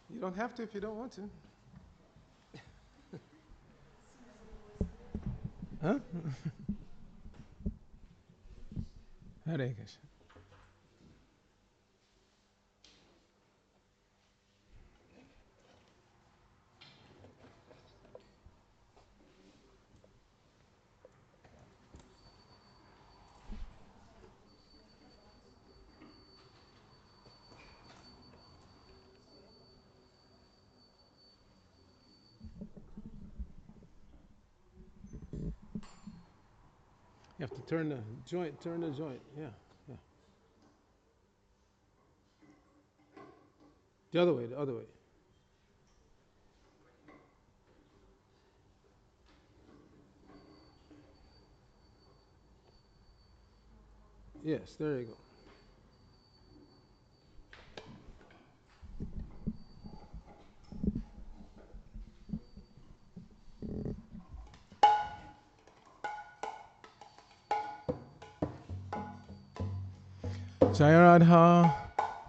You don't have to if you don't want to. Huh? Hare Krishna. You have to turn the joint, turn the joint. Yeah, yeah. The other way, the other way. Yes, there you go. Jaya Radha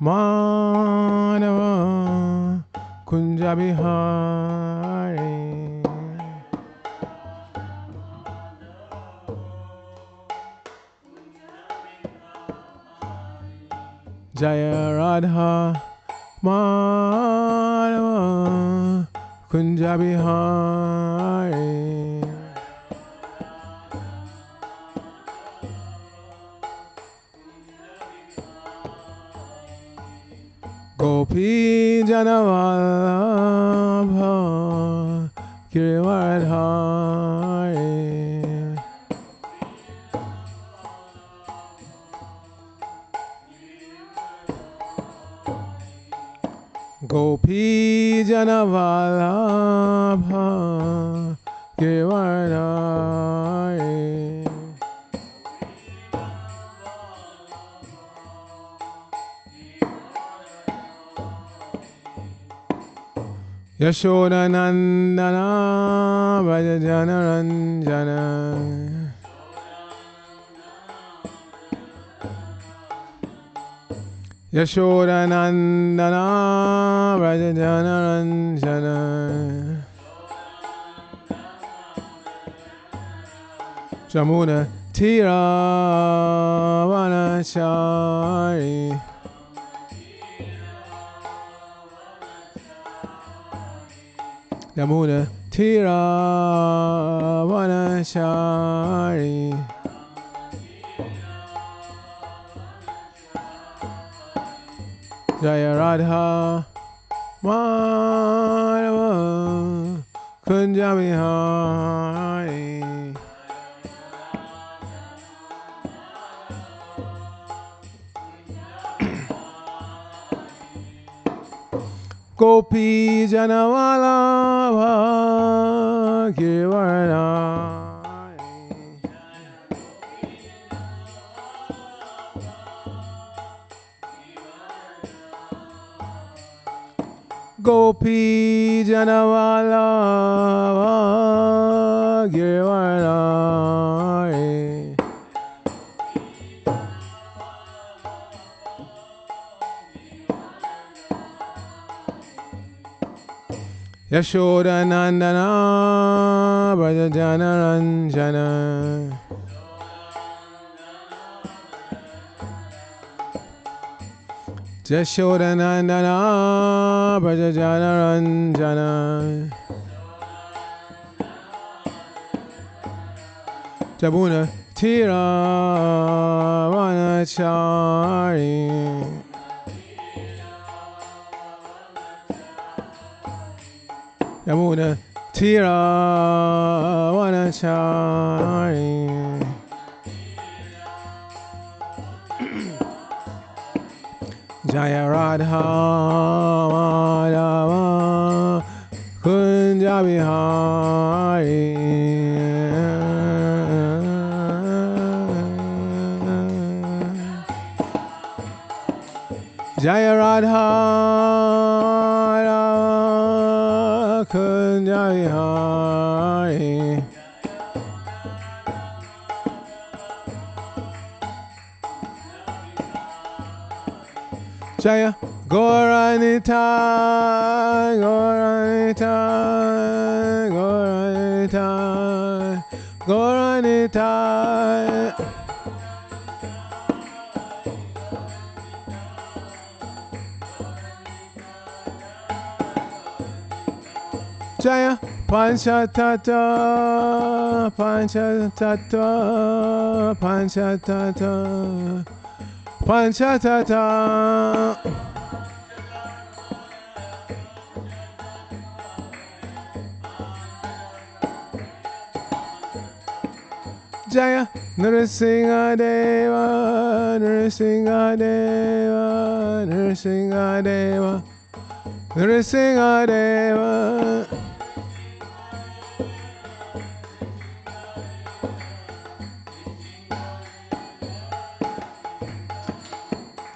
Madhava Kunja Bihari Jaya Radha Madhava Kunja Bihari Gopi Janavallabha Girivardhari Gopi Janavallabha Girivardhari Yashoda Nandana Braja Janaranjana Yashoda Nandana Braja Janaranjana Jamuna Tira Vanachari Yamuna Tira Vanachari Jaya Radha Madhava Kunja Bihari Gopi Janavallabha Girivardhari Gopi Janavallabha Girivardhari Yashoda Nandana Braja Janaranjana Yashoda Nandana Braja Janaranjana Jabuna Tira Vanachari Yamuna Tira Vanachari Jaya Radha Madhava Kunja Bihari Jaya Radha Madhava Kunja Bihari Jaya Goranitai, Goranitai, Goranitai, Goranitai. Jaya Panchatattva, Panchatattva, Panchatattva, Panchatattva. Jaya Nrsingadeva, Nrsingadeva, Nrsingadeva, Nrsingadeva.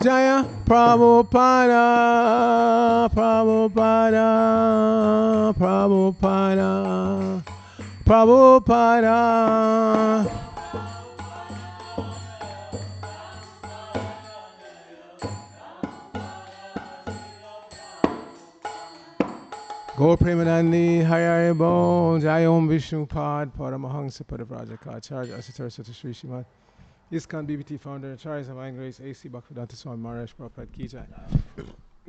Jaya Prabhupada, Prabhupada, Prabhupada, Prabhupada. Gaur Premanandi, Hari Bo, Jai Om Vishnu Pad, Paramahansa Padavrajaka, Acharya Asitar Sata Sri Srimad ISKCON BBT founder, Acharya Divine Grace, A.C. Bhaktivedanta Swami Maharaj Prabhupada Ki Jai.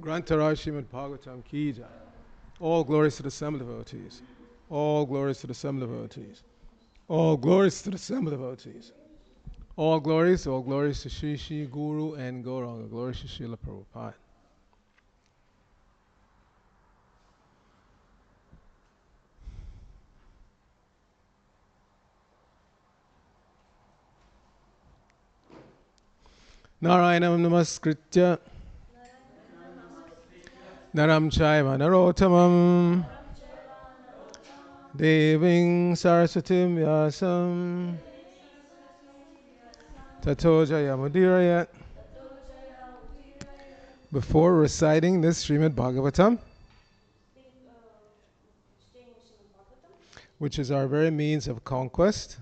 Grantaraj Srimad Bhagavatam Ki Jai. All glories to the Sam devotees. All glories to the Sam devotees. All glories to the Sam devotees. All glories to Shri Shri Guru and Gauranga. Glories to Srila Prabhupada. Narayanam Namaskritya Naram Chaiva Narottamam Deving Saraswatim Vyasam Tato Jayamudirayat. Before reciting this Srimad Bhagavatam, which is our very means of conquest,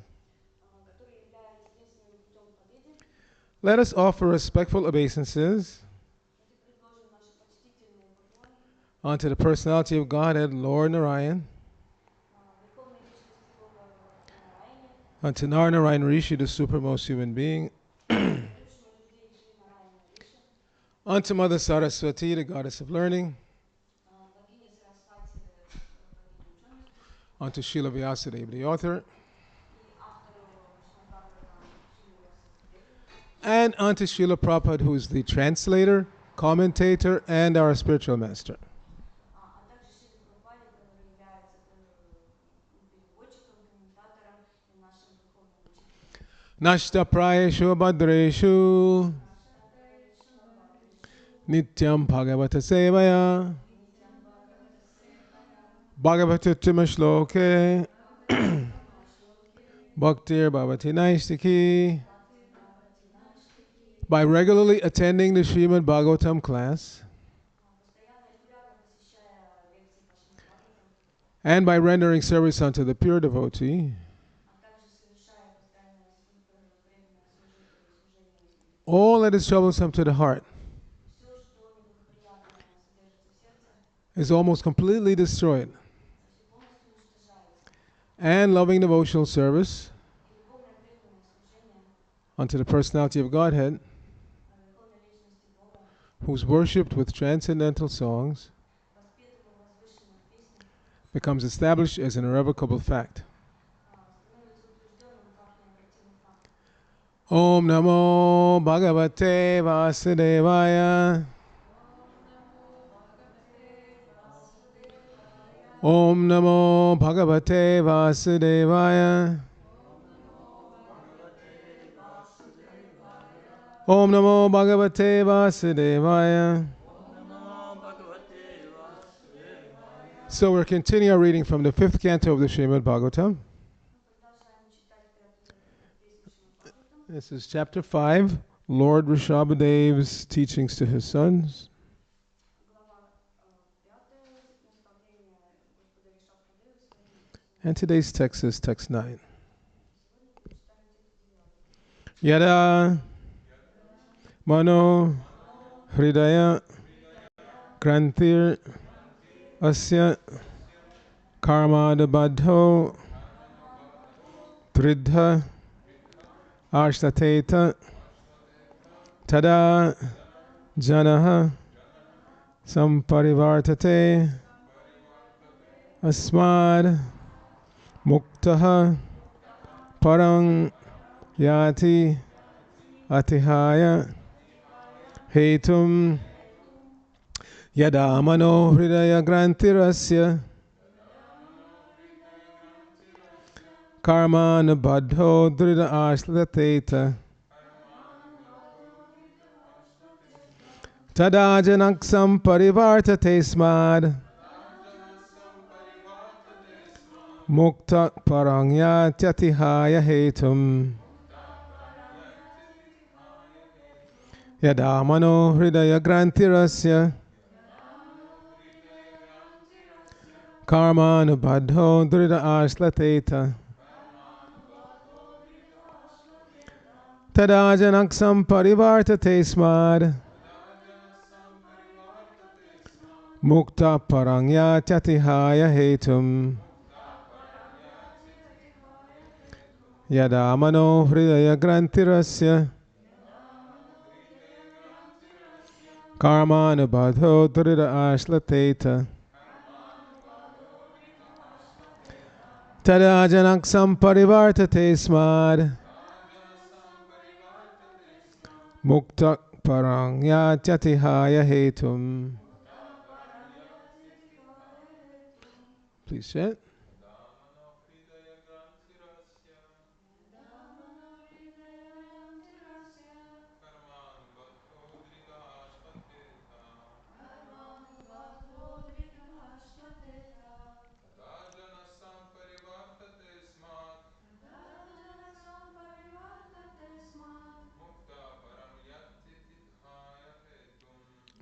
let us offer respectful obeisances unto the personality of Godhead, Lord Narayan, unto Narayan Rishi, the supermost human being, unto Mother Saraswati, the goddess of learning, unto Srila Vyasadeva, the author, and unto Srila Prabhupada, who is the translator, commentator, and our spiritual master. Nashta Prayeshu Bhadreshu Nityam Bhagavata Sevaya Bhagavata Timashloke Bhaktir Bhavati Naistiki. By regularly attending the Srimad Bhagavatam class and by rendering service unto the pure devotee, all that is troublesome to the heart is almost completely destroyed, and loving devotional service unto the personality of Godhead, who is worshipped with transcendental songs, becomes established as an irrevocable fact. Om Namo Bhagavate Vasudevaya. Om Namo Bhagavate Vasudevaya. Om Namo Bhagavate Vasudevaya. So we're continuing our reading from the 5th canto of the Srimad Bhagavatam. This is chapter 5, Lord Rishabhadev's teachings to his sons. And today's text is text 9. Yada Mano Hridaya Grantir asya karmadabadho tridha ashtateta tada janaha samparivartate asmad muktaha parang yati atihaya hetum yada mano hridaya grantirasya karma nabadho drida ashlateta tada janaksam parivartate smad mukta parangya tyatihaya hetum yada mano hridaya grantirasya karma nubadho drida ashlateta tada janaksam parivartate smad mukta parangya tyatihaya hetum yada mano hridaya grantirasya karma nubadho drida ashlateta tada janaksam parivartate smad mukta parangya tyatihaya hetum. Please sit.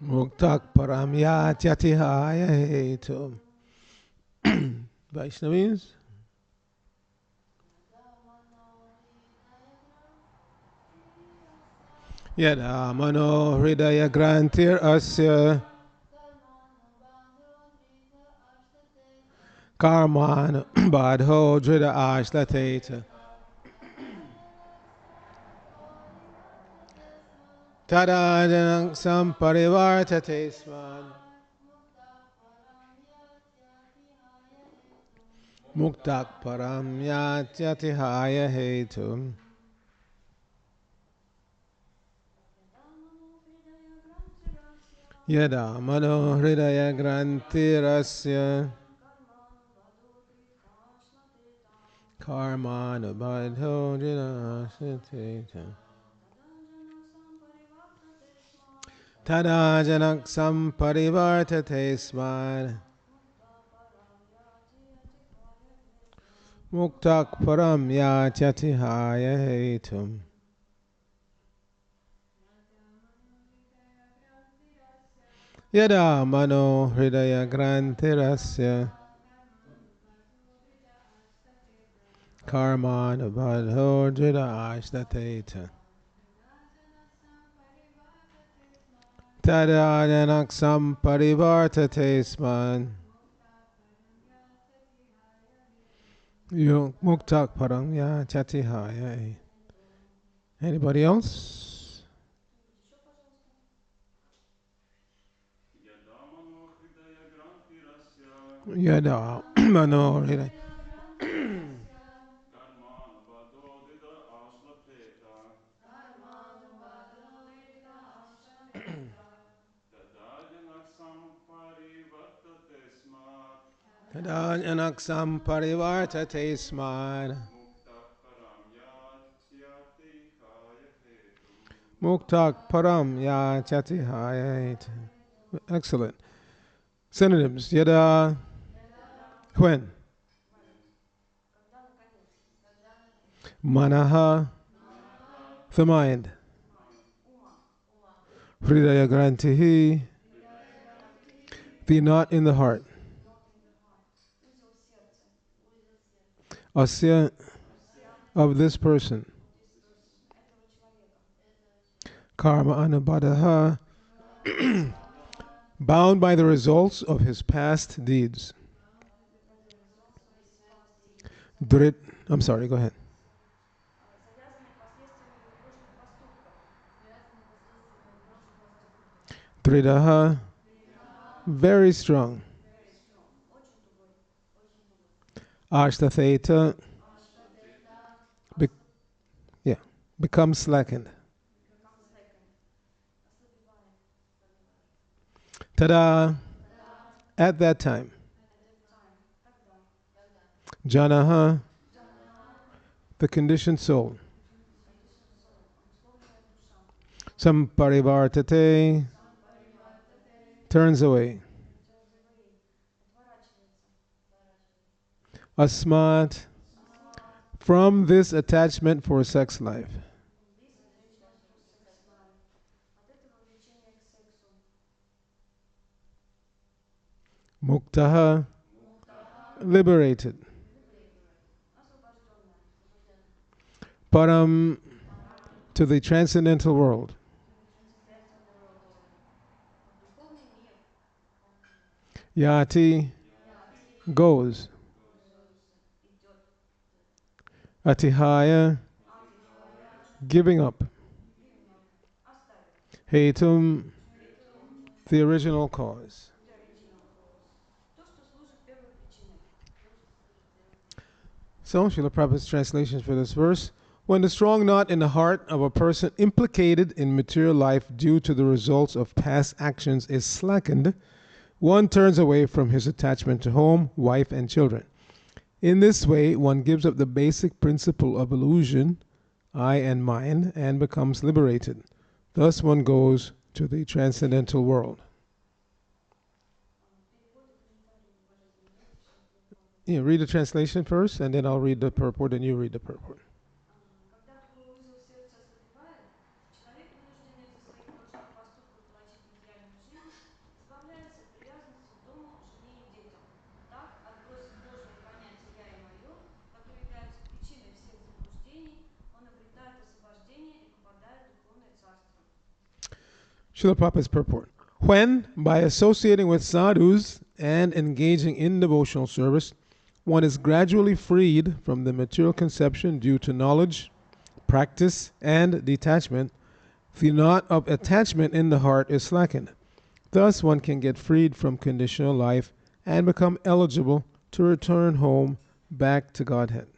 Muktak param yatyatihaya hetum. Vaishnavis. Yada mano hridaya grantir asya karman badho drida ashlateta tada janaksam parivartate smad muktak param yatyatihaya hetum. Yada mano hridaya grantirasya karma nubadho drida ashlateta tada janaksam parivartate smad muktak param yatyatihaya hetum. Yada mano hridaya grantirasya karma nubadho drida ashlateta tada janaksam parivartate smad muktak parang yatyatihaya. Anybody else? Yada mano hridaya tada janaksam parivartate smad muktak param yatyatihaya. Excellent. Synonyms. Yada. When. Manaha. The mind. Hridaya grantihi. The knot in the heart. Asya. Of this person. Karma anubadaha. bound by the results of his past deeds. Drit, I'm sorry, go ahead. Dridaha, very strong. Ashtatheta, be, yeah, becomes slackened. Tada, at that time. Janaha, the conditioned soul. Samparivartate, turns away. Asmat, from this attachment for sex life. Muktaha, liberated. Param, to the transcendental world. Yati, goes. Atihaya, giving up. Hetum, the original cause. So, Srila Prabhupada's translations for this verse. When the strong knot in the heart of a person implicated in material life due to the results of past actions is slackened, one turns away from his attachment to home, wife, and children. In this way, one gives up the basic principle of illusion, I and mine, and becomes liberated. Thus, one goes to the transcendental world. Yeah, read the translation first, and then I'll read the purport, and you read the purport. Srila Prabhupada's purport. When, by associating with sadhus and engaging in devotional service, one is gradually freed from the material conception due to knowledge, practice, and detachment, the knot of attachment in the heart is slackened. Thus, one can get freed from conditional life and become eligible to return home back to Godhead.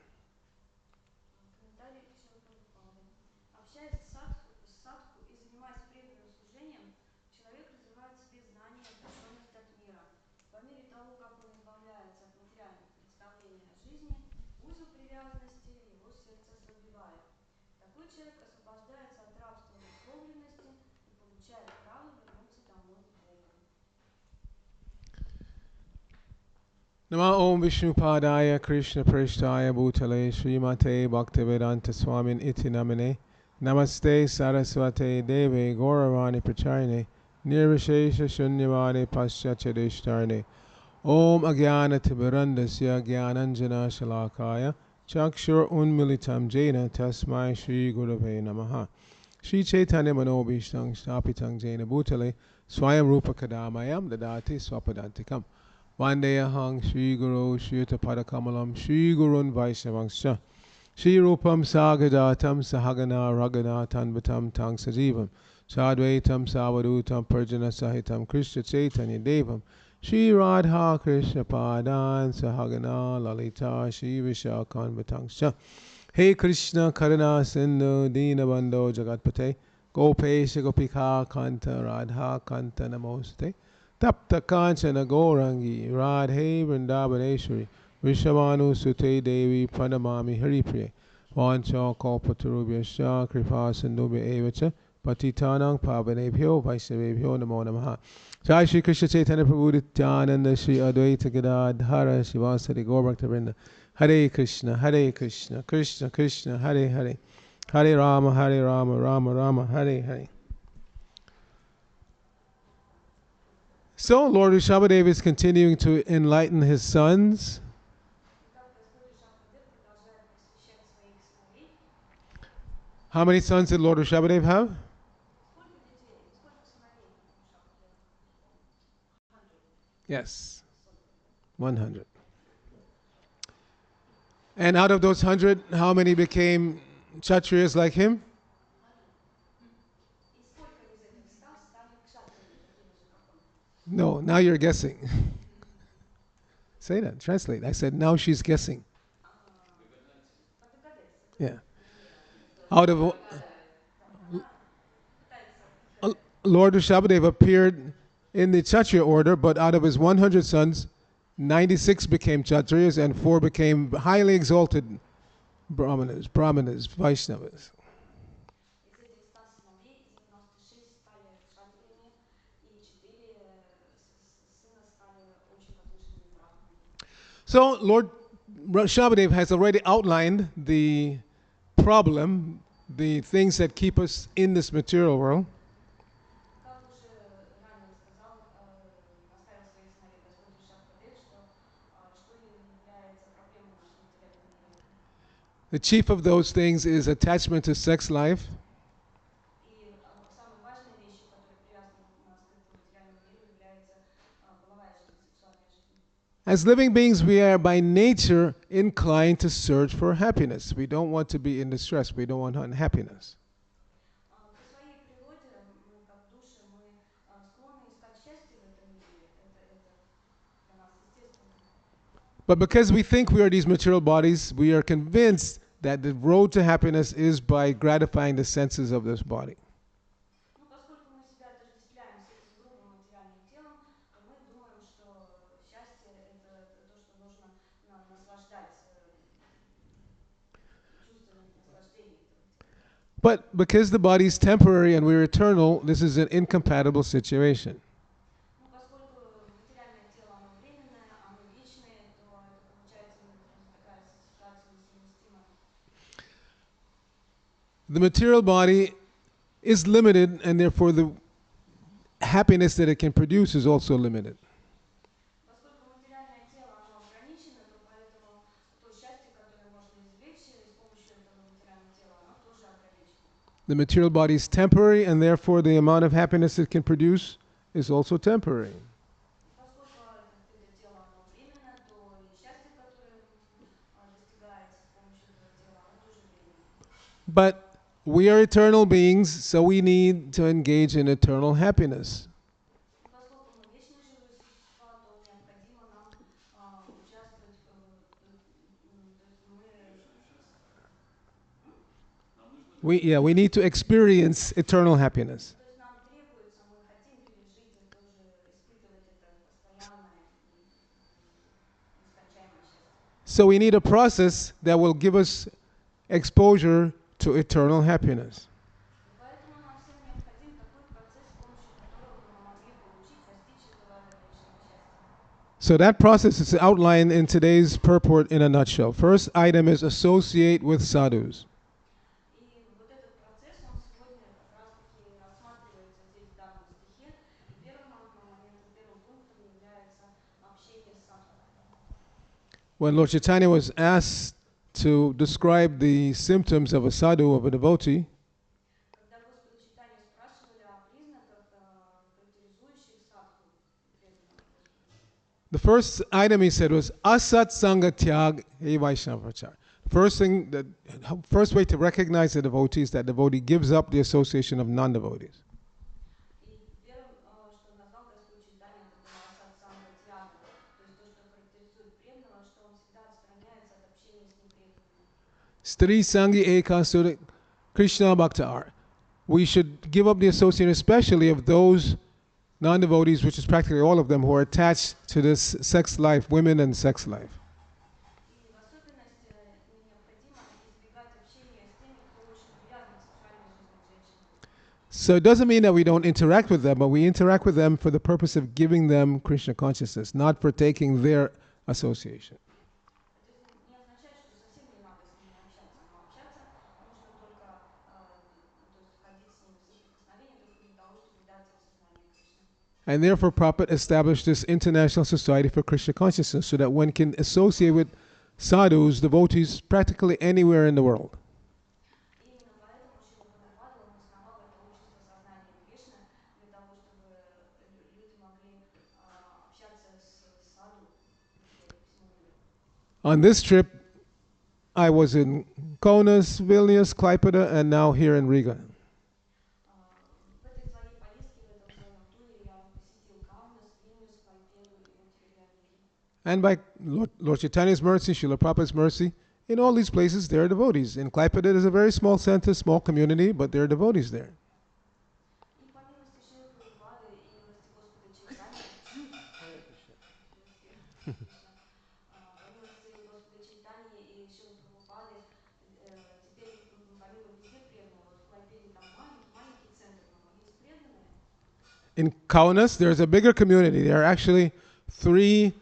Nama Om Vishnu Padaya Krishna Prishtaya Bhutale Srimate Bhaktivedanta Swamin Iti Namine Namaste Saraswate Deve Gauravani Pracharine Nirvishesha Shunyavani Paschachadishtarne Om Agyana Timirandasya Gyananjana Shalakaya Chakshur Unmilitam Jena Tasmai Shri Gurave Namaha Shri Chaitanya Manobhishtang Stapitang Jena Bhutale Swayam Rupa Kadamayam Dadati Swapadantikam Vandeyahang Shri Guru Shri Utapada Kamalam Shri Gurun Vaishnavangscha Shri Rupam Sagadatam Sahagana Ragana Tanvatam Tang Sajivam Sadvaitam Savadutam Parjana Sahitam Krishna Chaitanya Devam Shri Radha Krishna Padan Sahagana Lalita Shri Vishakhan Vatangscha Hey Krishna Karuna Sindhu Dinabandho Jagatpate Gopesha Gopika Kanta Radha Kanta Namoste Tapta Kanchana Gaurangi Radhe Vrindavaneshwari Vishamanu Sute Devi Pranamami Haripriya Vancha Kalpatarubhyascha Kripa Sindhubhya Evacha Patitanang Pavanebhyo Vaishnavebhyo Namo Namaha Jai Shri Krishna Chaitanya Prabhu Nityananda Shri Advaita Gadadhara Shivasari Gaurabhakta Hare Krishna Krishna Krishna Hare Hare Hare Rama Rama Rama Hare Hare. So Lord Rishabhadev is continuing to enlighten his sons. How many sons did Lord Rishabhadev have? Yes, 100. And out of those 100, how many became Kshatriyas like him? No, now you're guessing. Say that, translate. I said, now she's guessing. Yeah. Out of Lord Rishabhadev appeared in the Kshatriya order, but out of his 100 sons, 96 became Kshatriyas and 4 became highly exalted Brahmanas, Vaishnavas. So Lord Rishabhadev has already outlined the problem, the things that keep us in this material world. The chief of those things is attachment to sex life. As living beings, we are by nature inclined to search for happiness. We don't want to be in distress. We don't want unhappiness. But because we think we are these material bodies, we are convinced that the road to happiness is by gratifying the senses of this body. But because the body is temporary and we're eternal, this is an incompatible situation. The material body is limited, and therefore the happiness that it can produce is also limited. The material body is temporary, and therefore the amount of happiness it can produce is also temporary. But we are eternal beings, so we need to engage in eternal happiness. We need to experience eternal happiness. So we need a process that will give us exposure to eternal happiness. So that process is outlined in today's purport in a nutshell. First item is associate with sadhus. When Lord Chaitanya was asked to describe the symptoms of a sadhu, of a devotee, the first item he said was asat sanga tyag e vaishnavachar. First way to recognize a devotee is that devotee gives up the association of non-devotees. Stri sangi ekasura Krishna bhakta. We should give up the association, especially of those non-devotees, which is practically all of them, who are attached to this sex life, women and sex life. So it doesn't mean that we don't interact with them, but we interact with them for the purpose of giving them Krishna consciousness, not for taking their association. And therefore, Prabhupada established this International Society for Krishna Consciousness so that one can associate with sadhus, devotees, practically anywhere in the world. On this trip, I was in Kaunas, Vilnius, Klaipėda, and now here in Riga. В этой своей поездке, в этом своем туре я посетил Каунас, Вильнюс, Клайпеду, и вот теперь я в Риге. And by Lord Chaitanya's mercy, Srila Prabhupada's mercy, in all these places there are devotees. In Klaipėda, there's a very small center, small community, but there are devotees there. И по милости Шилы Прабхупады и милости Господа Чайтани, Харе Кришна, по милости Господа Чайтани и Шилы Прабхупады, теперь по миру везде преданные. Вот в Клайпеде там маленький центр, но есть преданные. In Kaunas, there's a bigger community. There are actually three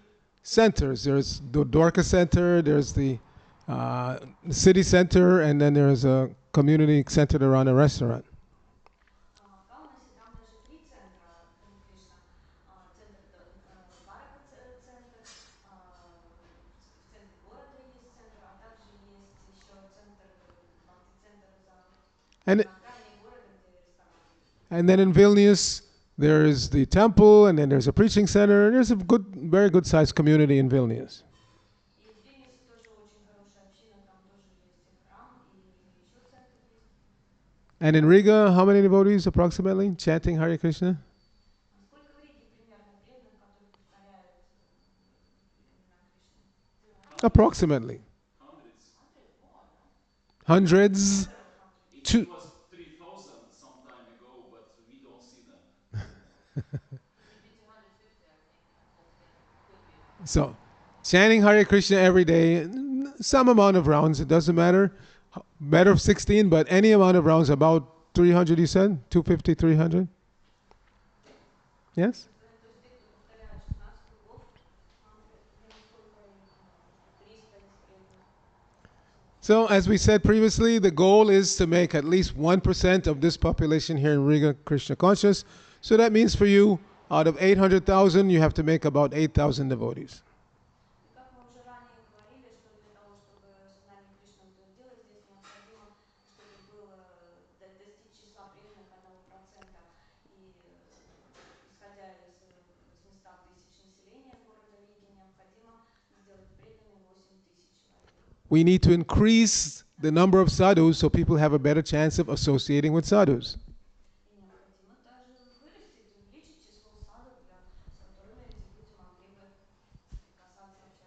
centers. There's the Dorka Center, there's the city center, and then there's a community centered around a restaurant. В Каунасе там даже три центра, Харе Кришна. Центр Дварака центр, в центре города есть центр, а также есть еще центр, бхакти-центр And, на окраине города, где рестораны. and then in Vilnius, there's the temple, and then there's a preaching center, and there's a good, very good sized community in Vilnius. И в Вильнюсе тоже очень хорошая община, там тоже есть и храм, и еще центр есть. And in Riga, how many devotees approximately chanting Hare Krishna? Сколько в Риге примерно преданных, которые повторяют имена Кришны? Approximately. Hundreds. Hundreds. It, Two. it was 3,000 some time ago, but we don't see them. Maybe 250, I think, could be. So, chanting Hare Krishna every day, some amount of rounds, it doesn't matter. Better of 16, but any amount of rounds, about 300, you said? 250, 300? Yes? То есть те, кто повторяют 16 кругов, примерно сколько их? 300 есть преданных. So, as we said previously, the goal is to make at least 1% of this population here in Riga Krishna conscious. So that means for you, out of 800,000, you have to make about 8,000 devotees. И как мы уже ранее говорили, что для того, чтобы сознание Кришны утвердилось, здесь необходимо, чтобы было достичь числа преданных 1%. И исходя из 800 тысяч населения города Риги, необходимо сделать преданными 8 тысяч человек. We need to increase the number of sadhus so people have a better chance of associating with sadhus. И необходимо также вырастить, увеличить число садов, с которыми эти люди могли бы соприкасаться,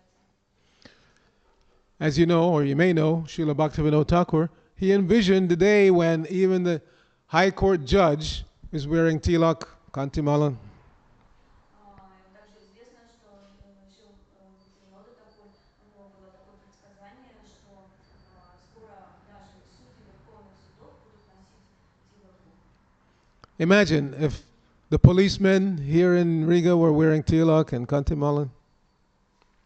общаться. As you know, or you may know, Srila Bhaktivinoda Thakur, he envisioned the day when even the high court judge is wearing tilak, kantimala. Также известно, что Шрила Бхактивинода Тхакур, у него было такое предсказание, что скоро даже судьи верховных судов будут носить тилаку. Imagine if the policemen here in Riga were wearing tilak and kantimala.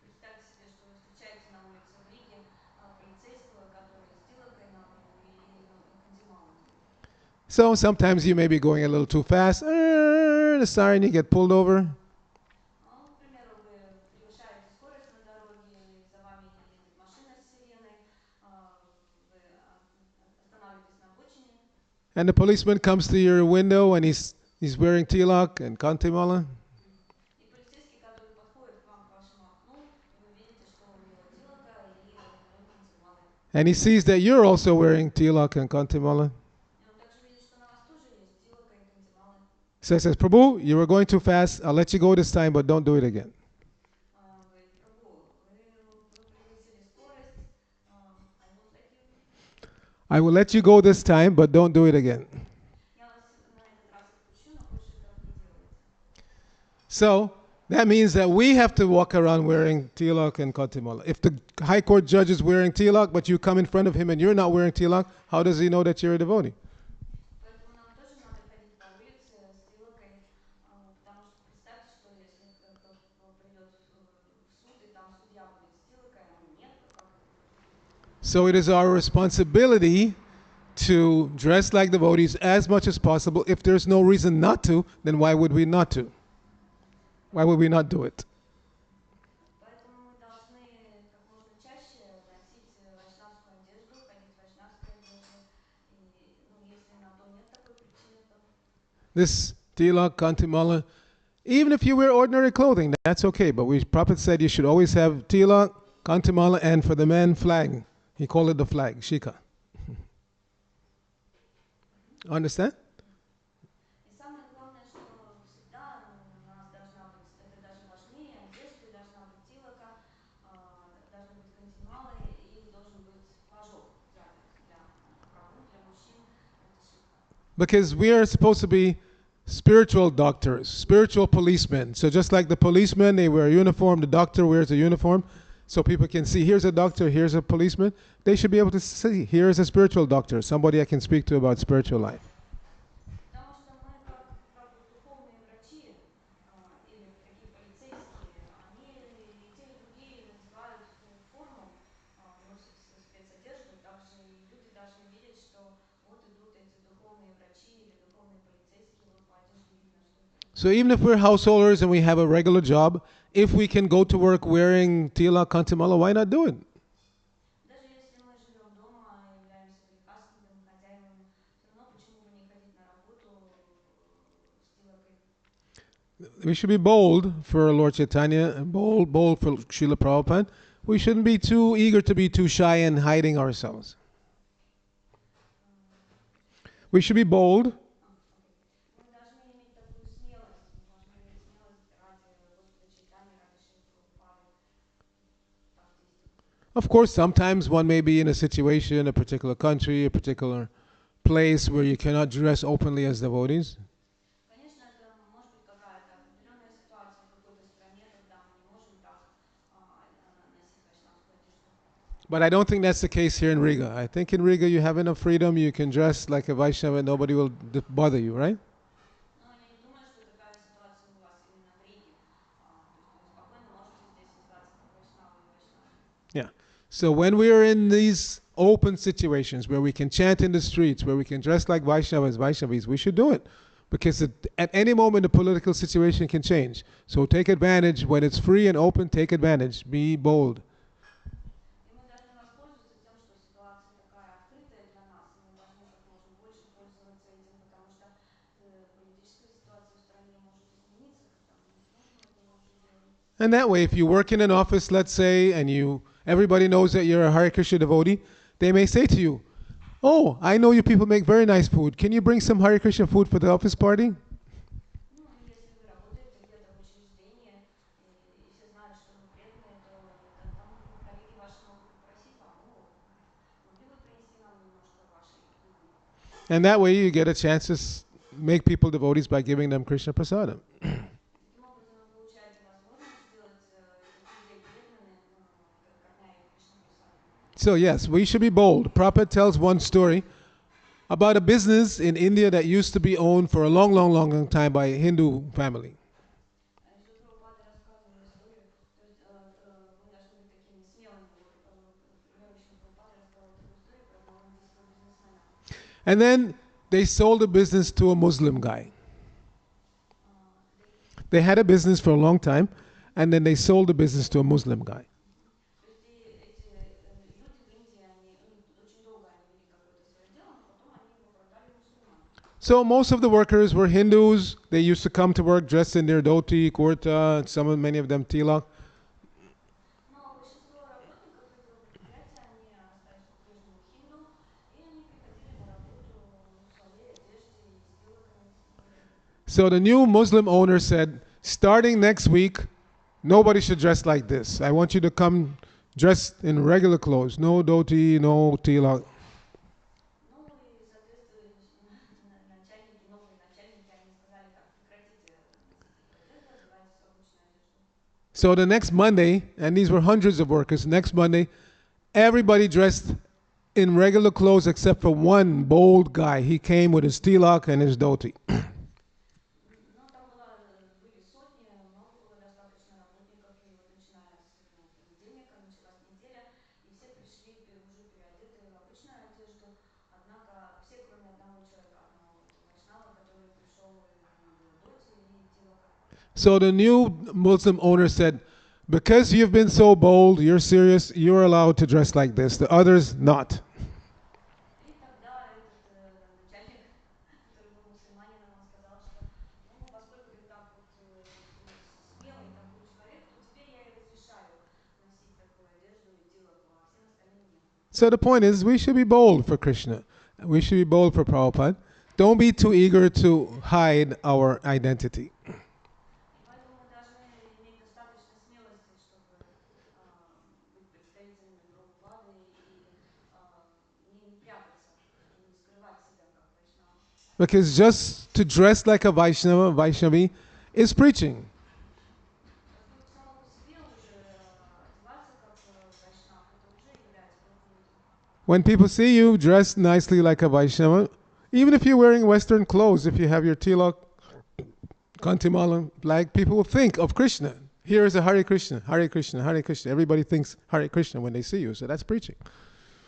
Представьте себе, что вы встречаете на улице в Риге полицейского, который с тилакой на лбу и кандималом. So sometimes you may be going a little too fast. The siren, you get pulled over. Ну, к примеру, вы превышаете скорость на дороге, за вами едет машина с сиреной, вы останавливаетесь на обочине, And the policeman comes to your window and he's wearing tilak and kantimala. и полицейский, который подходит к вам, к вашему окну, вы видите, что у него тилака и он кандималы. And he sees that you're also wearing tilak and kantimala. И он также видит, что на вас тоже есть тилака и кандималы. So he says, Prabhu, you were going too fast. I'll let you go this time, but don't do it again. Говорит, Прабху, вы превысили скорость, I won't let you. I will let you go this time, but don't do it again. Я вас на этот раз отпущу, но больше так не делайте. So that means that we have to walk around wearing tilak and kantimala. If the high court judge is wearing tilak, but you come in front of him and you're not wearing tilak, how does he know that you're a devotee? Поэтому нам тоже надо ходить по улице с тилокой, потому что представьте, что если кто придет в суд, и там судья будет с тилокой, а мы нет, то как это будет? So it is our responsibility to dress like devotees as much as possible. If there's no reason not to, then why would we not to? Why would we not do it? Поэтому мы должны как можно чаще носить вайшнавскую одежду, ходить в вайшнавской одежде. И если на то нет такой причины, то This tilak, kantimala, even if you wear ordinary clothing, that's okay. But Prabhupada said you should always have tilak, Kantimala, and for the men, flag. He called it the flag, shika. Understand? И самое главное, что всегда у нас должна быть, это даже важнее, одежды, должна быть тилока, должны быть кантималы и должен быть флажок сзади для прабу, для мужчин, это шика. Because we are supposed to be spiritual doctors, spiritual policemen. So just like the policemen, they wear a uniform, the doctor wears a uniform, so people can see here's a doctor, here's a policeman. They should be able to see here's a spiritual doctor, somebody I can speak to about spiritual life. Потому что мы как духовные врачи или такие полицейские, они и те, и другие надевают форму, носят спецодежду, также и люди должны видеть, что вот идут эти духовные врачи или духовные полицейские, вот по одежде видно, что это So even if we're householders and we have a regular job, if we can go to work wearing tila kantimala, why not do it? даже если мы живем дома, являемся прикаснутыми хозяевами, все равно почему бы не ходить на работу с тилокой? We should be bold for Lord Chaitanya and bold for Srila Prabhupada. We shouldn't be too eager to be too shy and hiding ourselves. We should be bold. Окей. Мы должны иметь такую смелость, мы должны иметь смелость ради Господа Чайтани, ради Шилы Прабхупады так действовать. Of course, sometimes one may be in a situation, a particular country, a particular place where you cannot dress openly as devotees. Конечно, это может быть какая-то определенная ситуация в какой-то стране, когда мы не можем так носить вайшнавскую одежду. But I don't think that's the case here in Riga. I think in Riga you have enough freedom. You can dress like a Vaishnava and nobody will bother you, right? Но я не думаю, что такая ситуация у вас именно в Риге. То есть вы спокойно можете здесь одеваться как вайшнавы и вайшнавки. Yeah. So when we are in these open situations where we can chant in the streets, where we can dress like Vaishnavas, Vaishnavis, we should do it. Because at any moment the political situation can change. So take advantage. When it's free and open, take advantage. Be bold. И мы должны воспользоваться тем, что ситуация такая открытая для нас, и мы должны как можно больше пользоваться этим, потому что политическая ситуация в стране может измениться, когда мы не сможем этого уже делать. And that way, if you work in an office, let's say, and everybody knows that you're a Hare Krishna devotee, they may say to you, "Oh, I know you people make very nice food. Can you bring some Hare Krishna food for the office party?" Ну, и если вы работаете где-то в учреждении, и все знают, что вы преданные, то там коллеги ваши могут попросить вам, о, могли бы принести нам немножко вашей еды. And that way, you get a chance to make people devotees by giving them Krishna prasadam. Таким образом, вы получаете возможность сделать этих людей преданными, кормя их Кришна прасадом. So yes, we should be bold. Prabhupada tells one story about a business in India that used to be owned for a long, long, long, long time by a Hindu family. Шрила Прабхупада рассказывал историю, то есть мы должны быть такими смелыми. Верующим Прабхупада рассказывал такую историю про одного индийского бизнесмена. And then they sold the business to a Muslim guy. They had a business for a long time, and then they sold the business to a Muslim guy. То есть эти люди в Индии, они очень долго они вели какое-то свое дело, но потом они его продали мусульманам. So most of the workers were Hindus. They used to come to work dressed in their dhoti, kurta, many of them tilak. Но большинство работников этого предприятия, они остались по-прежнему хинду, и они приходили на работу в своей одежде и с тилоками с головой. So the new Muslim owner said, starting next week, nobody should dress like this. I want you to come dressed in regular clothes. No dhoti, no tilak. Ну и, соответственно, начальники, новые начальники, они сказали, так, прекратите носить такую одежду, одевайтесь в обычную одежду. So the next Monday, and these were hundreds of workers, next Monday, everybody dressed in regular clothes except for one bold guy. He came with his tilak and his dhoti. Ну, там были сотни, много было достаточно работников, и вот начиная с понедельника началась неделя, и все пришли уже переодетые в обычную одежду, однако все, кроме одного человека, одного вайшнава, который пришел, у него было доти и тилока. So the new Muslim owner said, because you've been so bold, you're serious, you're allowed to dress like this. The others, not. И тогда этот начальник, который был мусульманином, он сказал, что, ну, поскольку ты так вот ты смелый такой человек, то тебе я и разрешаю носить такую одежду. So the point is, we should be bold for Krishna. We should be bold for Prabhupada. Don't be too eager to hide our identity. И поэтому мы должны иметь достаточно смелости, чтобы быть представителями Прабхупады и не прятаться, не скрывать себя как вайшнава. Because just to dress like a Vaishnava, Vaishnavi, is preaching. Поскольку само по себе уже одеваться как вайшнав, это уже является проповедью. When people see you dressed nicely like a Vaishnava, even if you're wearing Western clothes, if you have your tilak, kantimala, like people will think of Krishna. Here is a Hare Krishna, Hare Krishna, Hare Krishna. Everybody thinks Hare Krishna when they see you, so that's preaching. То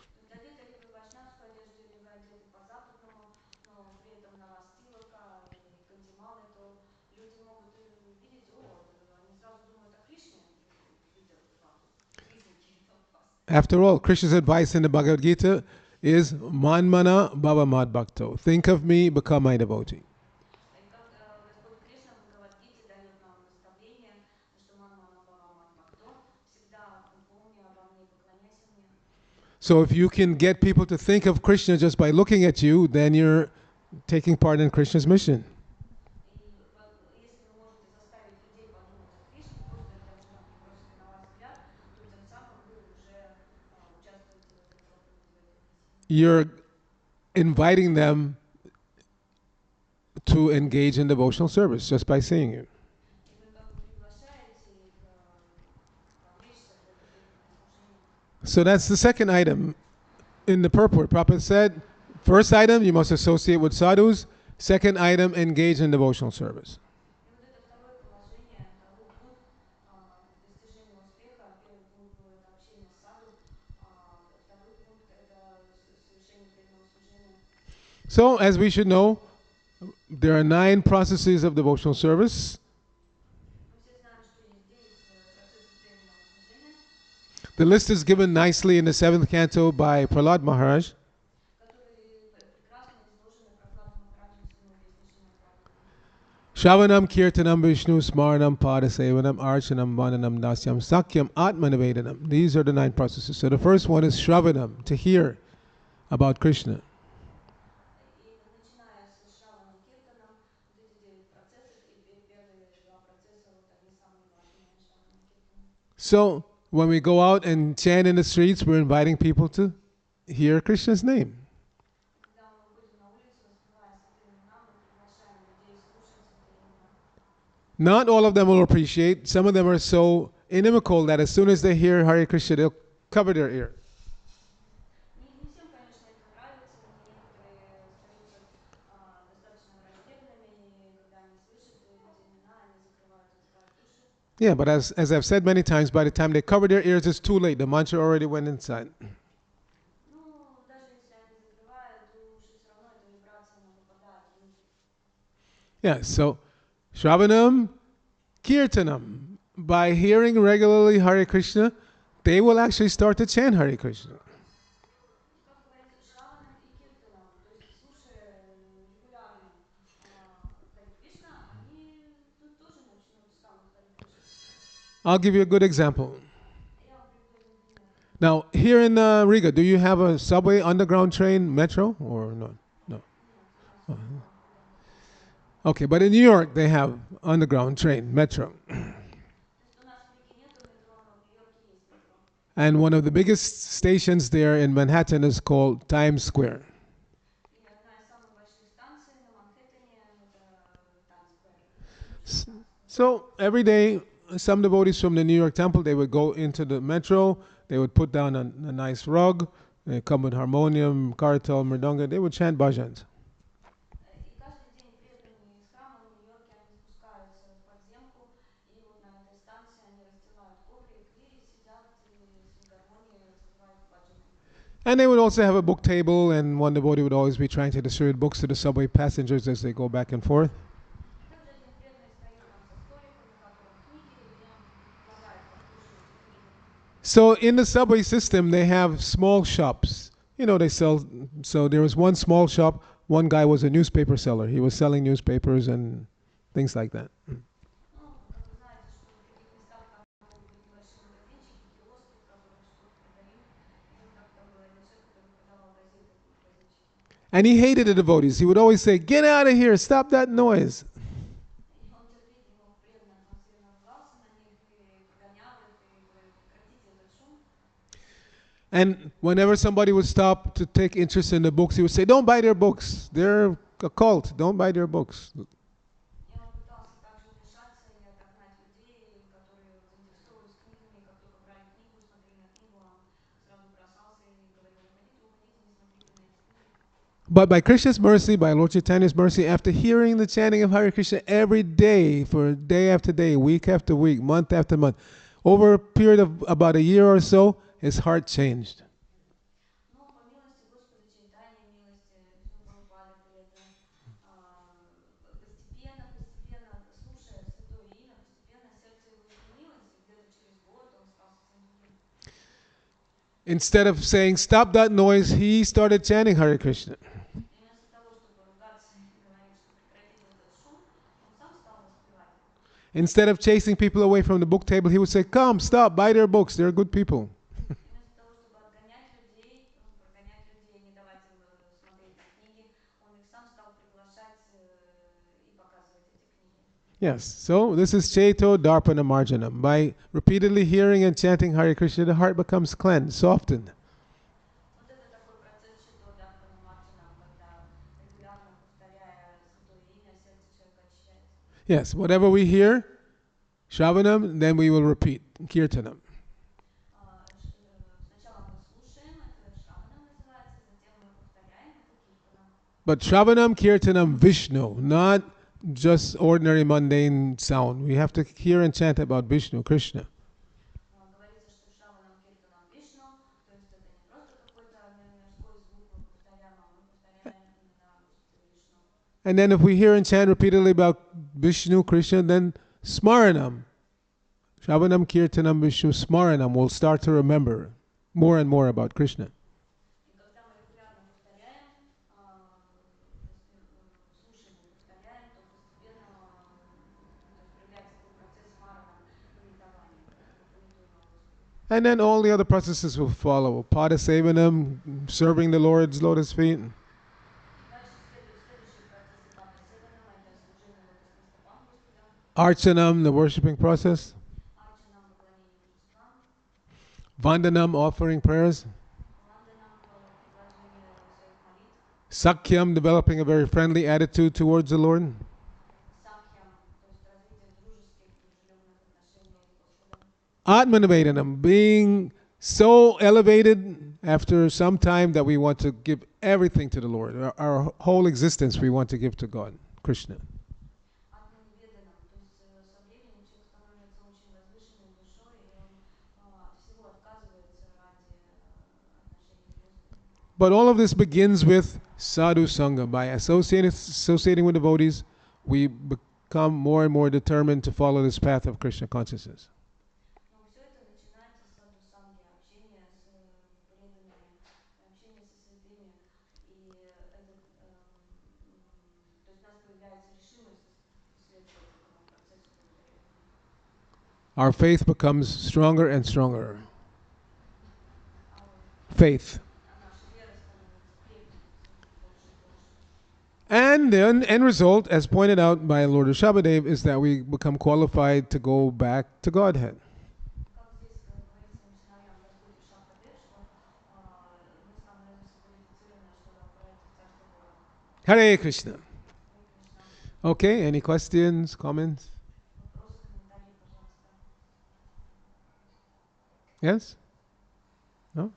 есть одеты либо в вайшнавскую одежду, или вы одеты по-западному, но при этом на вас тилока и кандималы, то люди могут видеть, о, они сразу думают о Кришне, видя вам, признаки этого в вас. After all, Krishna's advice in the Bhagavad Gita is Manmana Bhava Mad Bhakto. Think of me, become my devotee. И как Господь Кришна в Бхагавад-гите дает нам наставление, что манмана бхава мад бхакто, всегда помни обо мне, поклоняйся мне. So if you can get people to think of Krishna just by looking at you, then you're taking part in Krishna's mission. И если вы можете заставить людей подумать о Кришне просто тем, что они бросили на вас взгляд, то тем самым вы уже участвуете в этой проповеди, в этой миссии. You're inviting them to engage in devotional service just by seeing you. И вы как бы приглашаете их вовлечься в это преданное служение. So that's the second item in the purport. Prabhupada said, first item, you must associate with sadhus. Second item, engage in devotional service. И вот это второе положение, второй пункт достижения успеха. Первый пункт был это общение с саду, второй пункт это совершение преданного служения. So, as we should know, there are 9 processes of devotional service. Мы все знаем, что есть 9 процессов преданного служения, The list is given nicely in the 7th canto by Prahlad Maharaj. которые прекрасно изложены Прохладом Махараджем в седьмой песне Шримад Бхагаватам. Shravanam Kirtanam Vishnu Smaranam Padasevanam Archanam Vananam Dasyam Sakyam Atmanavedanam. These are the 9 processes. So the first one is Shravanam, to hear about Krishna. И начиная с Шраваном Киртаном, вот эти 9 процессов, и первые 2 процесса, вот они самые важные Шраваном Киртаном. So when we go out and chant in the streets, we're inviting people to hear Krishna's name. Когда мы выходим на улицу, воспевая святые имена, мы приглашаем людей слушать святые имена. Not all of them will appreciate. Some of them are so inimical that as soon as they hear Hare Krishna, they'll cover their ear. Не всем, конечно, это нравится, некоторые остаются достаточно враждебными, и когда они слышат эти имена, они затыкают уши. Yeah, but as I've said many times, by the time they cover their ears, it's too late. The mantra already went inside. Ну, даже если они закрывают уши, все равно эта вибрация, она попадает внутрь. Yeah, so Shravanam, Kirtanam. By hearing regularly Hare Krishna, they will actually start to chant Hare Krishna. Как говорится, Шраваном и Киртаном, то есть слушая регулярно Хари Кришна, они тут тоже начнут ставить Хари Кришна. I'll give you a good example. Я вам приведу один пример. Now, here in Riga, do you have a subway, underground train, metro, or not? No. Нет, у нас в Риге нет. Okay, but in New York, they have underground train, metro. То есть у нас в Риге нету метро, но в Нью-Йорке есть метро. And one of the biggest stations there in Manhattan is called Times Square. И одна из самых больших станций на Манхэттене это Таймс-сквер, площадь Таймс-сквер. So every day, some devotees from the New York temple, they would go into the metro, they would put down a nice rug, they come with harmonium, kartal, mridanga, they would chant bhajans. И каждый день преданные из храма в Нью-Йорке, они спускаются в подземку, и вот на этой станции они расстилают коврик и сидят с гармонией, распевают баджаны. And they would also have a book table, and one devotee would always be trying to distribute books to the subway passengers as they go back and forth. И также один преданный стоит там со столиком, на котором книги, и он предлагает послушать эти книги. So in the subway system, they have small shops. You know, they sell. So there was one small shop. One guy was a newspaper seller. He was selling newspapers and things like that. Ну, как вы знаете, что в таких местах там могут быть небольшие магазинчики, киоски, в которых что-то продают. И вот как там говорилось, And he hated the devotees. He would always say, "Get out of here! Stop that noise!" И он терпеть не мог преданных, он все время ругался на них и прогонял их и говорил: прекратите этот шум. And whenever somebody would stop to take interest in the books, he would say, "Don't buy their books. They're a cult. Don't buy their books." И он пытался также вмешаться и отогнать людей, которые вот заинтересовывались книгами, и как только брали книгу, смотрели на книгу, он сразу бросался и говорил: уходите, уходите, не смотрите на эти книги. But by Krishna's mercy, by Lord Chaitanya's mercy, after hearing the chanting of Hare Krishna every day, for day after day, week after week, month after month, over a period of about a year or so, his heart changed. Но по милости Господа Чайтани, милости Вишну Прабхупады преданных, постепенно, слушая святое имя, постепенно сердце его изменилось, и где-то через год он стал совсем другим. Instead of saying, "Stop that noise," he started chanting Hare Krishna. И вместо того, чтобы ругаться и говорить, что прекратите этот шум, он сам стал воспевать. Instead of chasing people away from the book table, he would say, "Come, stop, buy their books. They're good people." И вместо того, чтобы отгонять людей, прогонять людей, не давать им смотреть на книги, он их сам стал приглашать и показывать эти книги. Yes, so this is Cheto Darpana Marjanam. By repeatedly hearing and chanting Hare Krishna, the heart becomes cleansed, softened. Вот это такой процесс чито дарпана марджанам, когда регулярно повторяя святое имя, сердце человека очищается. Yes, whatever we hear, Shravanam, then we will repeat Kirtanam. Сначала мы слушаем, это шраванам называется, затем мы повторяем, это киртанам. But Shravanam, Kirtanam, Vishnu, not just ordinary mundane sound. We have to hear and chant about Vishnu, Krishna. Говорится, что шраванам киртанам вишну, то есть это не просто какой-то мирской звук мы повторяем, а мы повторяем имена Вишну. And then if we hear and chant repeatedly about Vishnu, Krishna, then Smaranam, Shravanam, Kirtanam, Vishnu, Smaranam, we'll start to remember more and more about Krishna. И когда мы регулярно повторяем, слушаем и повторяем, то постепенно то есть проявляется такой процесс смаранам, памятования, когда мы памятуем о Господе. And then all the other processes will follow. Padasevanam, serving the Lord's lotus feet. Дальше следующие процессы пада севанам, это служение лотосным стопам Господа, Archanam, the worshipping process. арчанам, поклонение божествам, Vandanam, offering prayers. ванданам, предложение своих молитв, Sakyam, developing a very friendly attitude towards the Lord. сакхям, то есть развитие дружеских, дружелюбных отношений с Господом, Atmanivedanam, being so elevated after some time that we want to give everything to the Lord. Our whole existence we want to give to God, Krishna. атманиведанам, то есть со временем человек становится очень возвышенной душой, и он от всего отказывается ради отношений с Господом. But all of this begins with sadhu sangha. By associating with devotees, we become more and more determined to follow this path of Krishna consciousness. Но все это начинается с садхусанги, общения с преданными, общения со святыми. И то есть у нас появляется решимость следовать этому процессу, повторять его. Our faith becomes stronger and stronger. А Faith. наша вера становится крепнет все больше и больше. And the end result, as pointed out by Lord Rishabhadev, is that we become qualified to go back to Godhead. Как здесь говорит своим сыновьям Господь Ришабхадев, что мы становимся квалифицированы, чтобы отправиться в Царство Бога. Hare Krishna. Харе Кришна. Okay, any questions, comments? Вопросы, комментарии, пожалуйста. Yes? No?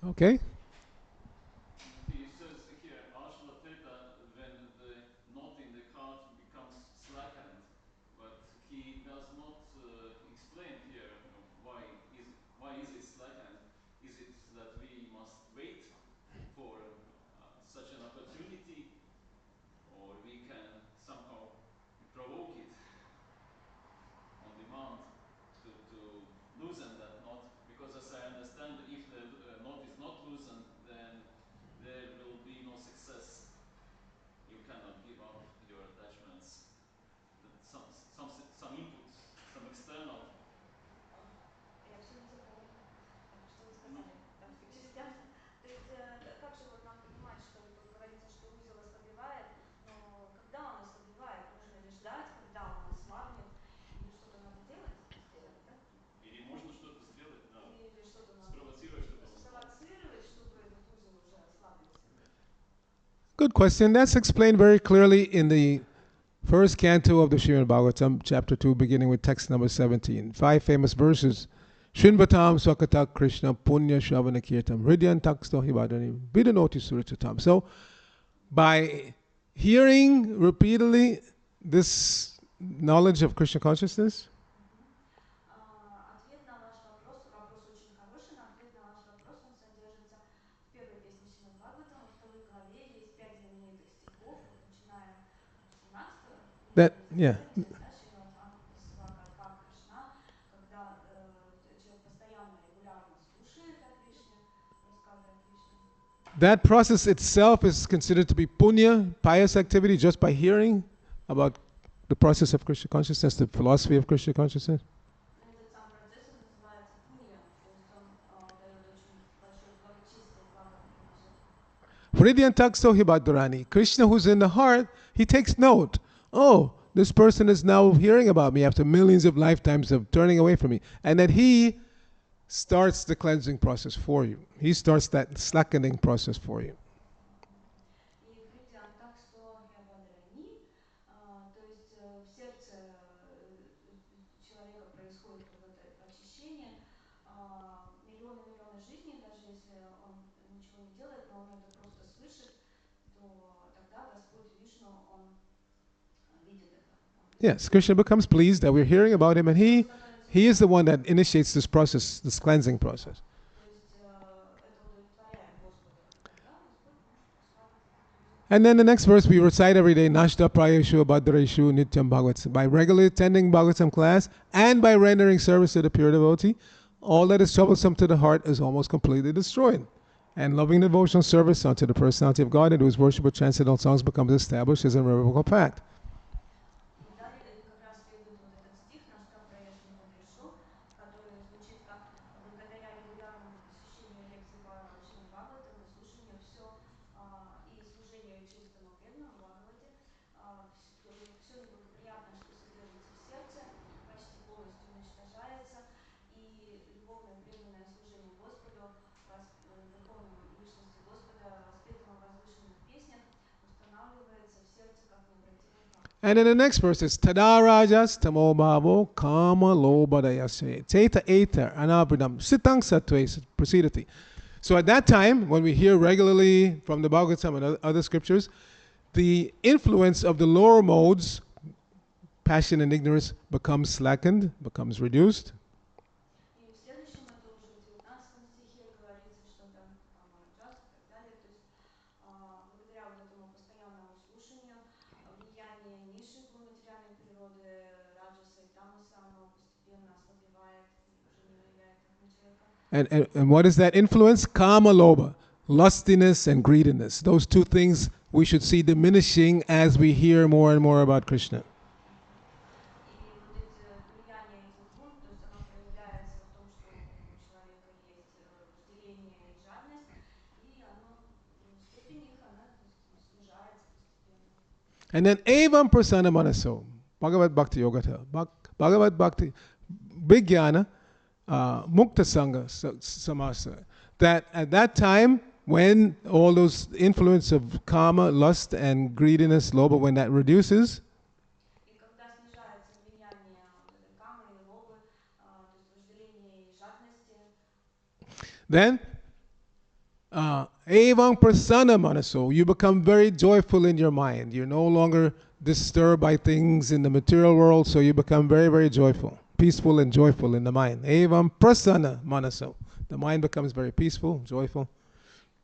Okay. He says here, Ashvateta, when the knot in the heart becomes slackened, but he does not explain here why is it slackened. Is it that we must wait for such an opportunity, or we can somehow provoke it on demand to loosen that knot? Because as I understand, if the knot is not loosened, Good question. That's explained very clearly in the first canto of the Srimad Bhagavatam, chapter 2, beginning with text number 17. Five famous verses. Shinvatam Swakata Krishna Punya Shavana Kirtam Hridyan Taksto Hivadani Vidanoti Suritatam. So, by hearing repeatedly this knowledge of Krishna consciousness, Мгм. Ответ на ваш вопрос очень хороший, но ответ на ваш вопрос, он содержится в первой песне Шримад Бхагаватам, во второй главе есть 5 знаменитых стихов, вот начиная с 17-го, that, нижние yeah, заповеди, да, Шримадхам Сваката Кришна, когда человек постоянно, регулярно слушает о Кришне, рассказы о Кришне. that process itself is considered to be punya, pious activity, just by hearing about the process of Krishna consciousness, the philosophy of Krishna consciousness. Этот сам процесс, он называется пунья, то есть он дает очень большое благо, чистое благо приносит. Hridyan Takso Hibadurani. Krishna, who's in the heart, he takes note. Oh, this person is now hearing about me after millions of lifetimes of turning away from me. And that he starts the cleansing process for you. He starts that slackening process for you. И Хридиан Таксо Хябадрани, то есть в сердце человека происходит вот это очищение, миллионы жизней, даже если он ничего не делает, но он это просто слышит, то тогда Господь Вишну, он видит это, он Yes, Krishna becomes pleased that we're hearing about him, and он становится he is the one доволен. that initiates this process, this cleansing process. То есть это удовлетворяет Господа. И тогда Господь может прославить этот узел. And then the next verse we recite every day, Nashta Prayeshu Bhadreshu Nityam Bhagavatam. By regularly attending Bhagavatam class and by rendering service to the pure devotee, all that is troublesome to the heart is almost completely destroyed. And loving devotional service unto the personality of God, and whose worship of transcendental songs becomes established as an irrevocable fact. И далее как раз следует вот этот стих «Нашта праешну бадрешу», который звучит как «благодаря регулярному посещению лекций по Шримад Бхагаватам и слушанию все и служению чистому преданному Бхагавате, все неблагоприятное, что содержится в сердце, почти полностью уничтожается, и любовное преданное служение Господу, Верховному Личности Господа, воспетому в возвышенных песнях, устанавливается в сердце как необратимый факт. And then the next verse is Tada Rajas Tamo Bhavo Kama Lobadayase Teta Eta Anabridam Sitang Satve Prasidati. So at that time, when we hear regularly from the Bhagavatam and other scriptures, the influence of the lower modes, passion and ignorance, becomes slackened, becomes reduced. И в следующем, это уже в 19 стихе говорится, что там Тамараджас и так далее. То есть благодаря вот этому постоянному слушанию влияние низших материальной природы, раджаса и тамаса, оно постепенно ослабевает и уже не влияет так на человека. And what is that influence? Kama loba, lustiness and greediness. Those two things we should see diminishing as we hear more and more about Krishna. Мгм. И вот эти влияние этих гун, то есть оно проявляется в том, что у человека есть вожделение и жадность, и оно, степень их, она то есть, снижается постепенно. And then evam prasana manaso, Bhagavad Bhakti Yogata, Bhagavad Bhakti Vijnana, Mukta Sangha Samasa. That at that time, when all those influence of karma, lust, and greediness, loba, when that reduces, И когда снижается влияние вот этой камы и лобы, то есть вожделения и жадности, then evam prasana manaso, you become very joyful in your mind. You're no longer disturbed by things in the material world, so you become very, very joyful, peaceful and joyful in the mind. Evam prasana manaso. The mind becomes very peaceful, joyful.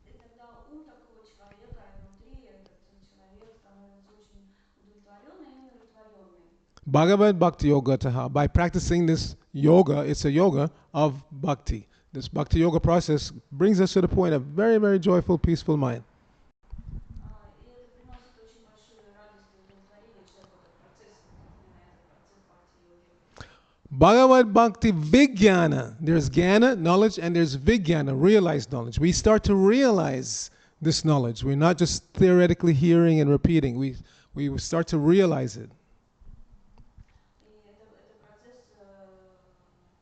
и тогда ум такого человека внутри, этот человек становится очень удовлетворенный и умиротворенный. Bhagavad Bhakti Yoga Taha. By practicing this yoga, it's a yoga of bhakti. This bhakti yoga process brings us to the point of very, very joyful, peaceful mind. И это приносит очень большую радость и удовлетворение человеку, этот процесс, вот именно этот процесс бхакти-йоги. Bhagavad Bhakti Vijnana. There's Jnana, knowledge, and there's Vijnana, realized knowledge. We start to realize this knowledge. We're not just theoretically hearing and repeating. We start to realize it. И это процесс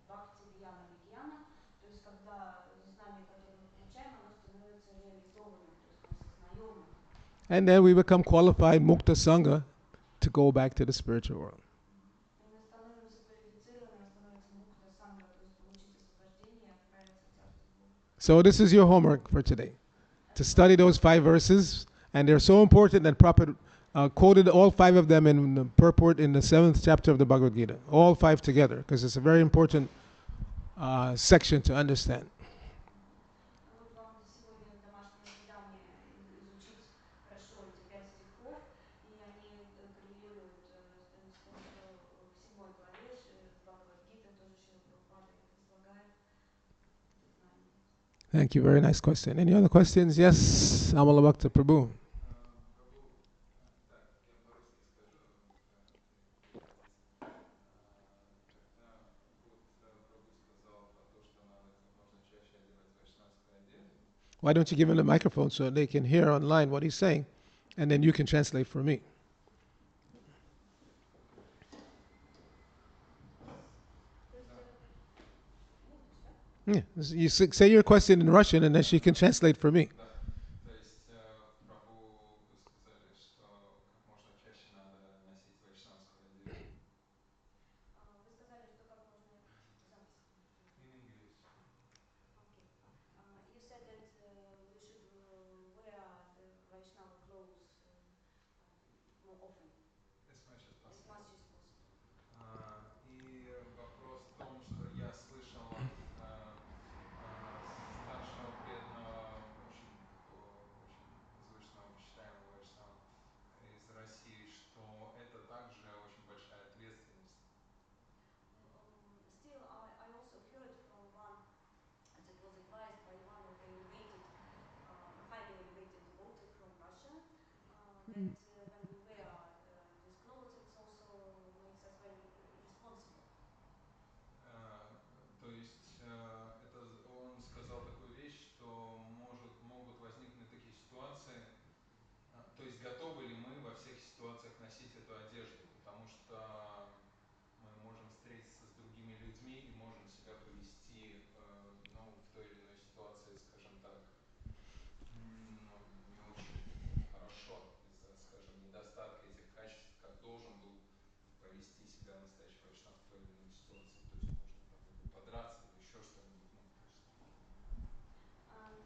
бхакти вияна вигьяна, то есть когда знание, которое мы получаем, оно становится реализованным, то есть мы осознаем это. And then we become qualified Mukta Sangha to go back to the spiritual world. И мы становимся квалифицированными, становится мукта санга, то есть получить освобождение и отправиться в Царство Бога. So this is your homework for today. To study those 5 verses, and they're so important that Prabhupada quoted all 5 of them in the purport in the 7th chapter of the Bhagavad Gita, all 5 together, because it's a very important section to understand. Вот вам сегодня домашнее задание изучить хорошо эти 5 стихов, и они коррелируют с тем, что в 7 главе Бхагавад-гиты тоже Шрила Прабхупада излагает это знание. Thank you. Very nice question. Any other questions? Yes, Amala Bhakta Prabhu. Прабу, так, я по-русски скажу, ты когда вот Прабу сказал про то, что надо как можно чаще одевать вайшнавскую одежду, Why don't you give him the microphone so they can hear online what he's saying, and then you can translate for me. То есть да, будешь, да? Yeah. You say your question in Russian, and then she can translate for me. да, то есть Прабу вы сказали, что как можно чаще надо носить вайшнавскую одежду. Вы сказали, что как можно запись. In English. Okay. You said that we should wear the Vaishnava clothes more often, As much as as possible. much as possible. И вопрос в том, что я слышал от старшего преданного, очень такого, очень возвышенного, почитаемого вайшнава из России, что это также очень большая ответственность. Still, I also heard from one that was advised by one of the elevated, highly elevated devotee from Russia, that when we wear these clothes, it also makes us very responsible. То есть это он сказал такую вещь, что могут возникнуть такие ситуации. То есть готовы ли мы во всех ситуациях носить эту одежду, потому что мы можем встретиться с другими людьми и можем себя повести, ну, в той или иной ситуации, скажем так, ну, не очень хорошо из-за, скажем, недостатка этих качеств, как должен был повести себя настоящий вайшнав в той или иной ситуации. То есть можно там либо подраться, или еще что-нибудь, ну, то есть. And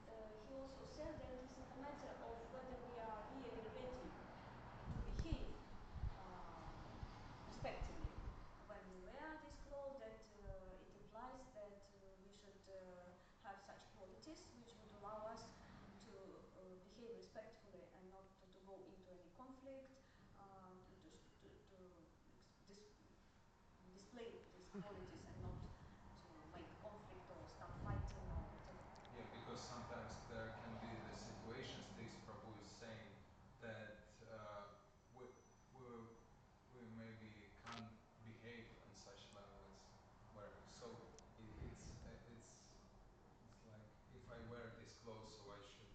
he also said that this is a matter of whether we are really ready to behave respectively. When we wear this clothes, that it implies that we should have such qualities which would allow us to behave respectfully and not to go into any conflict, to display these qualities and not to make conflict or start fighting or whatever. Yeah, because sometimes there can be the situations, this Prabhu is saying, that we, we, we maybe can't behave on such level as where, so it's like, if I wear these clothes, so I should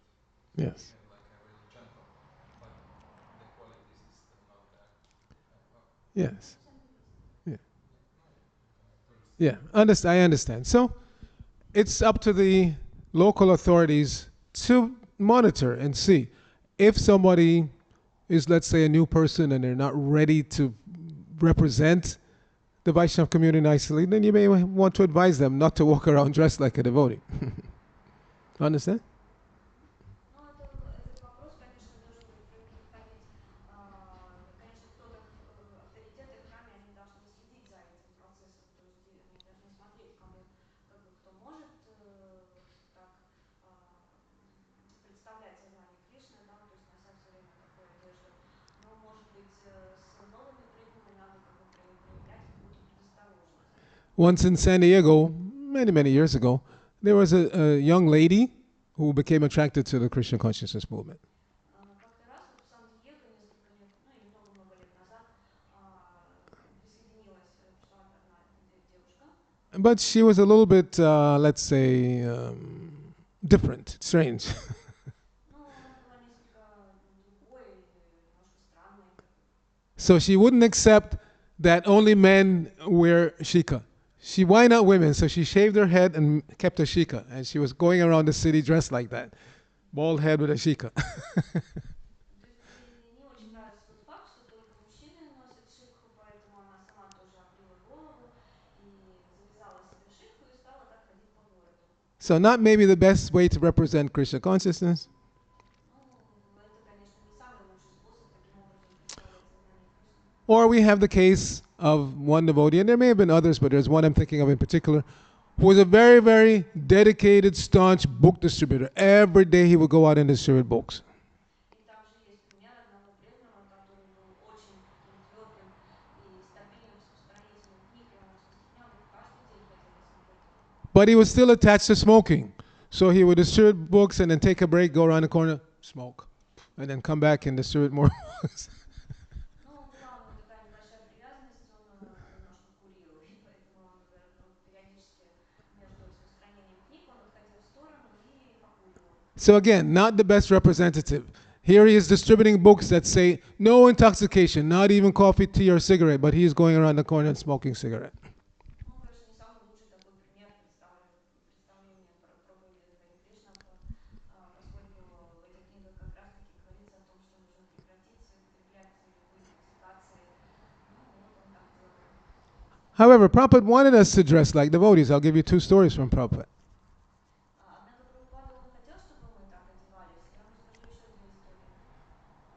Yes. behave like a really gentleman, but the qualities is still not there. Yes. Yeah. Ну, это тоже Yeah. следует. I understand. So it's up to the local authorities to monitor and see if somebody is, let's say, a new person and they're not ready to represent the Vaishnav community nicely, then you may want to advise them not to walk around dressed like a devotee. Understand? Ну, этот вопрос, конечно, должен быть проходить, конечно, кто-то, авторитеты в храме, они должны следить за этим процессом, то есть они должны смотреть, кому, как бы, кто может вот так представлять сознание Кришны, да, то есть нося все время такую одежду. Но, может быть, с новыми преданными надо как бы проявлять какую-то предосторожность. Once in San Diego, many, many years ago, there was a young lady who became attracted to the Krishna consciousness movement. Как-то раз вот в Сан-Диего несколько лет, ну или много-много лет назад присоединилась, пришла одна девушка. But she was a little bit, let's say, different, strange. Ну, она была несколько другой или немножко странной. So she wouldn't accept that only men wear shika. Why not women? So she shaved her head and kept a shika. And she was going around the city dressed like that. Bald head with a shika. So not maybe the best way to represent Krishna consciousness. Ну, это, конечно, не самый лучший способ таким образом представлять сознание Кришны. Or we have the case of one devotee, and there may have been others, but there's one I'm thinking of in particular, who was a very, very dedicated, staunch book distributor. Every day he would go out and distribute books. И также есть пример одного преданного, который был очень таким твердым и стабильным распространителем книг, и он распространял их каждый день, ходил на Санкиртаны. But he was still attached to smoking. So he would distribute books and then take a break, go around the corner, smoke, and then come back and distribute more books. Но была у него такая небольшая привязанность, он немножко курил, и поэтому он периодически между распространением книг он отходил в сторону и покуривал. So again, not the best representative. Here he is distributing books that say no intoxication, not even coffee, tea, or cigarette, but he is going around the corner and smoking cigarette. Ну, конечно, не самый лучший такой пример представления проповеди Хари Кришна, поскольку в этих книгах как раз-таки говорится о том, что нужно прекратить употреблять любые интоксикации. Ну, вот он так делал. However, Prabhupada wanted us to dress like devotees. I'll give you two stories from Prabhupada. Однако Прабхупада, он хотел, чтобы мы так одевались. Я вам расскажу еще две истории.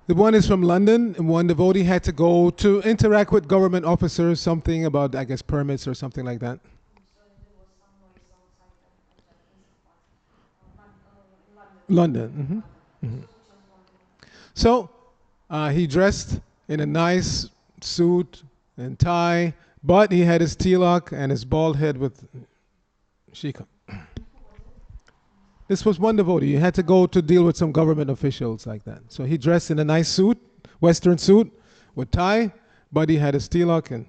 The one is from London, and one devotee had to go to interact with government officers, something about, I guess, permits or something like that. So there was some noise outside. I didn't see what. In London. London. London. Mhm. Что случилось в Лондоне? So he dressed in a nice suit and tie, but he had his tilak and his bald head with shika. Who was it? This was one devotee. He had to go to deal with some government officials like that. So he dressed in a nice suit, Western suit, with tie, but he had his tilak and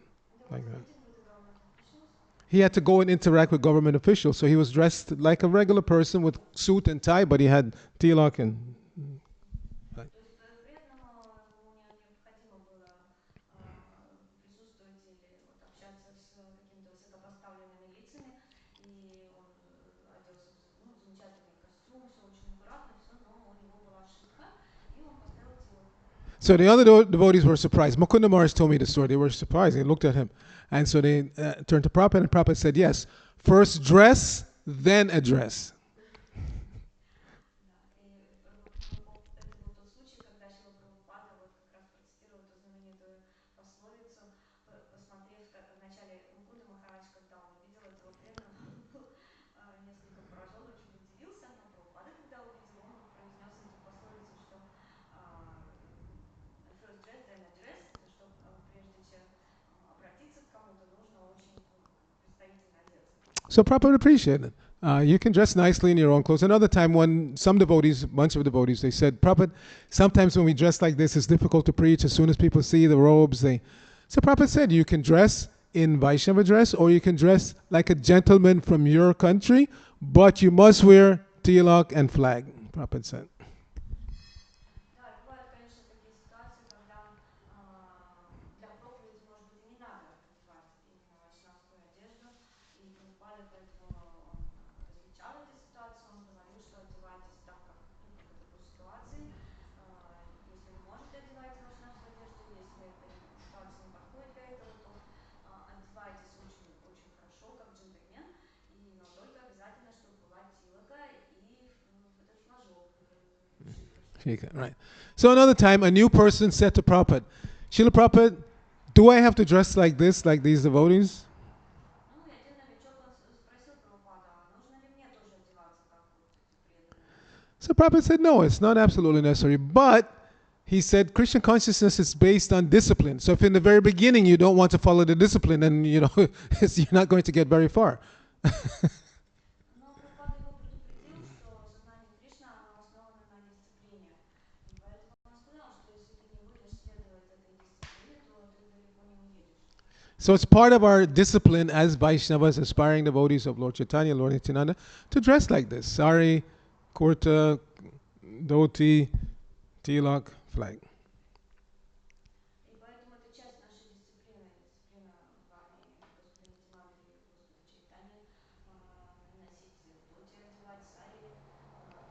And there like was a that. meeting with the government officials. He had to go and interact with government officials. So he was dressed like a regular person with suit and tie, but he had tilak and. То есть преданному ему необходимо было присутствовать или вот общаться с какими-то высокопоставленными лицами, и он оделся в замечательный костюм, все очень аккуратно, все, но у него была шитха, и он поставил тилоку. So the other devotees were surprised. Mukunda Maharaj told me the story. They were surprised. They looked at him. And so they turned to Prabhupada, and Prabhupada said, yes, first dress, then address. Да, и это был тот случай, когда Шила Прабхупада вот как раз процитировал эту знаменитую пословицу, посмотрев вначале Мукунда Махарадж, когда он увидел этого преданного, он был несколько поражен, очень удивился, но Прабхупада, когда увидел, он вот произнес эту пословицу, что first dress, then address, что прежде чем обратиться к кому-то, нужно очень представительно одеться. So Prabhupada appreciated it. You can dress nicely in your own clothes. Another time, when some devotees, a bunch of devotees, they said, Prabhupada, sometimes when we dress like this, it's difficult to preach. As soon as people see the robes, they. So Prabhupada said, you can dress in Vaishnava dress, or you can dress like a gentleman from your country, but you must wear tilak and flag. Prabhupada said. Да, и бывают, конечно, такие ситуации, когда для проповеди, может быть, и не надо одевать именно вайшнавскую одежду, и Прабхупада поэтому он различал эти ситуации, он говорил, что одевайтесь так, как это по ситуации. Если вы можете, одевайте вайшнавскую одежду, если эта ситуация не подходит для этого, то одевайтесь очень, очень хорошо, как джентльмен, но только обязательно, чтобы была тилока и этот флажок, шитха, Right. So another time, a new person said to Prabhupada, Srila Prabhupada, do I have to dress like this, like these devotees? Ну, и один новичок, он спросил Прабхупада, а нужно ли мне тоже одеваться, как вот эти преданные? So Prabhupada said, no, it's not absolutely necessary. But he said Krishna consciousness is based on discipline. So if in the very beginning you don't want to follow the discipline, then you're not going to get very far. Но Прабхупада его предупредил, что сознание Кришны, оно основано на дисциплине. И поэтому он сказал, что если ты не будешь следовать этой дисциплине, то ты далеко не уедешь. So it's part of our discipline as Vaishnavas, aspiring devotees of Lord Chaitanya, Lord Nityananda, to dress like this. Sari, kurta, dhoti, tilak, flag. И поэтому это часть нашей дисциплины, дисциплина вами Господа Нитянанды и Господа Чайтани, носить доти, одевать сари,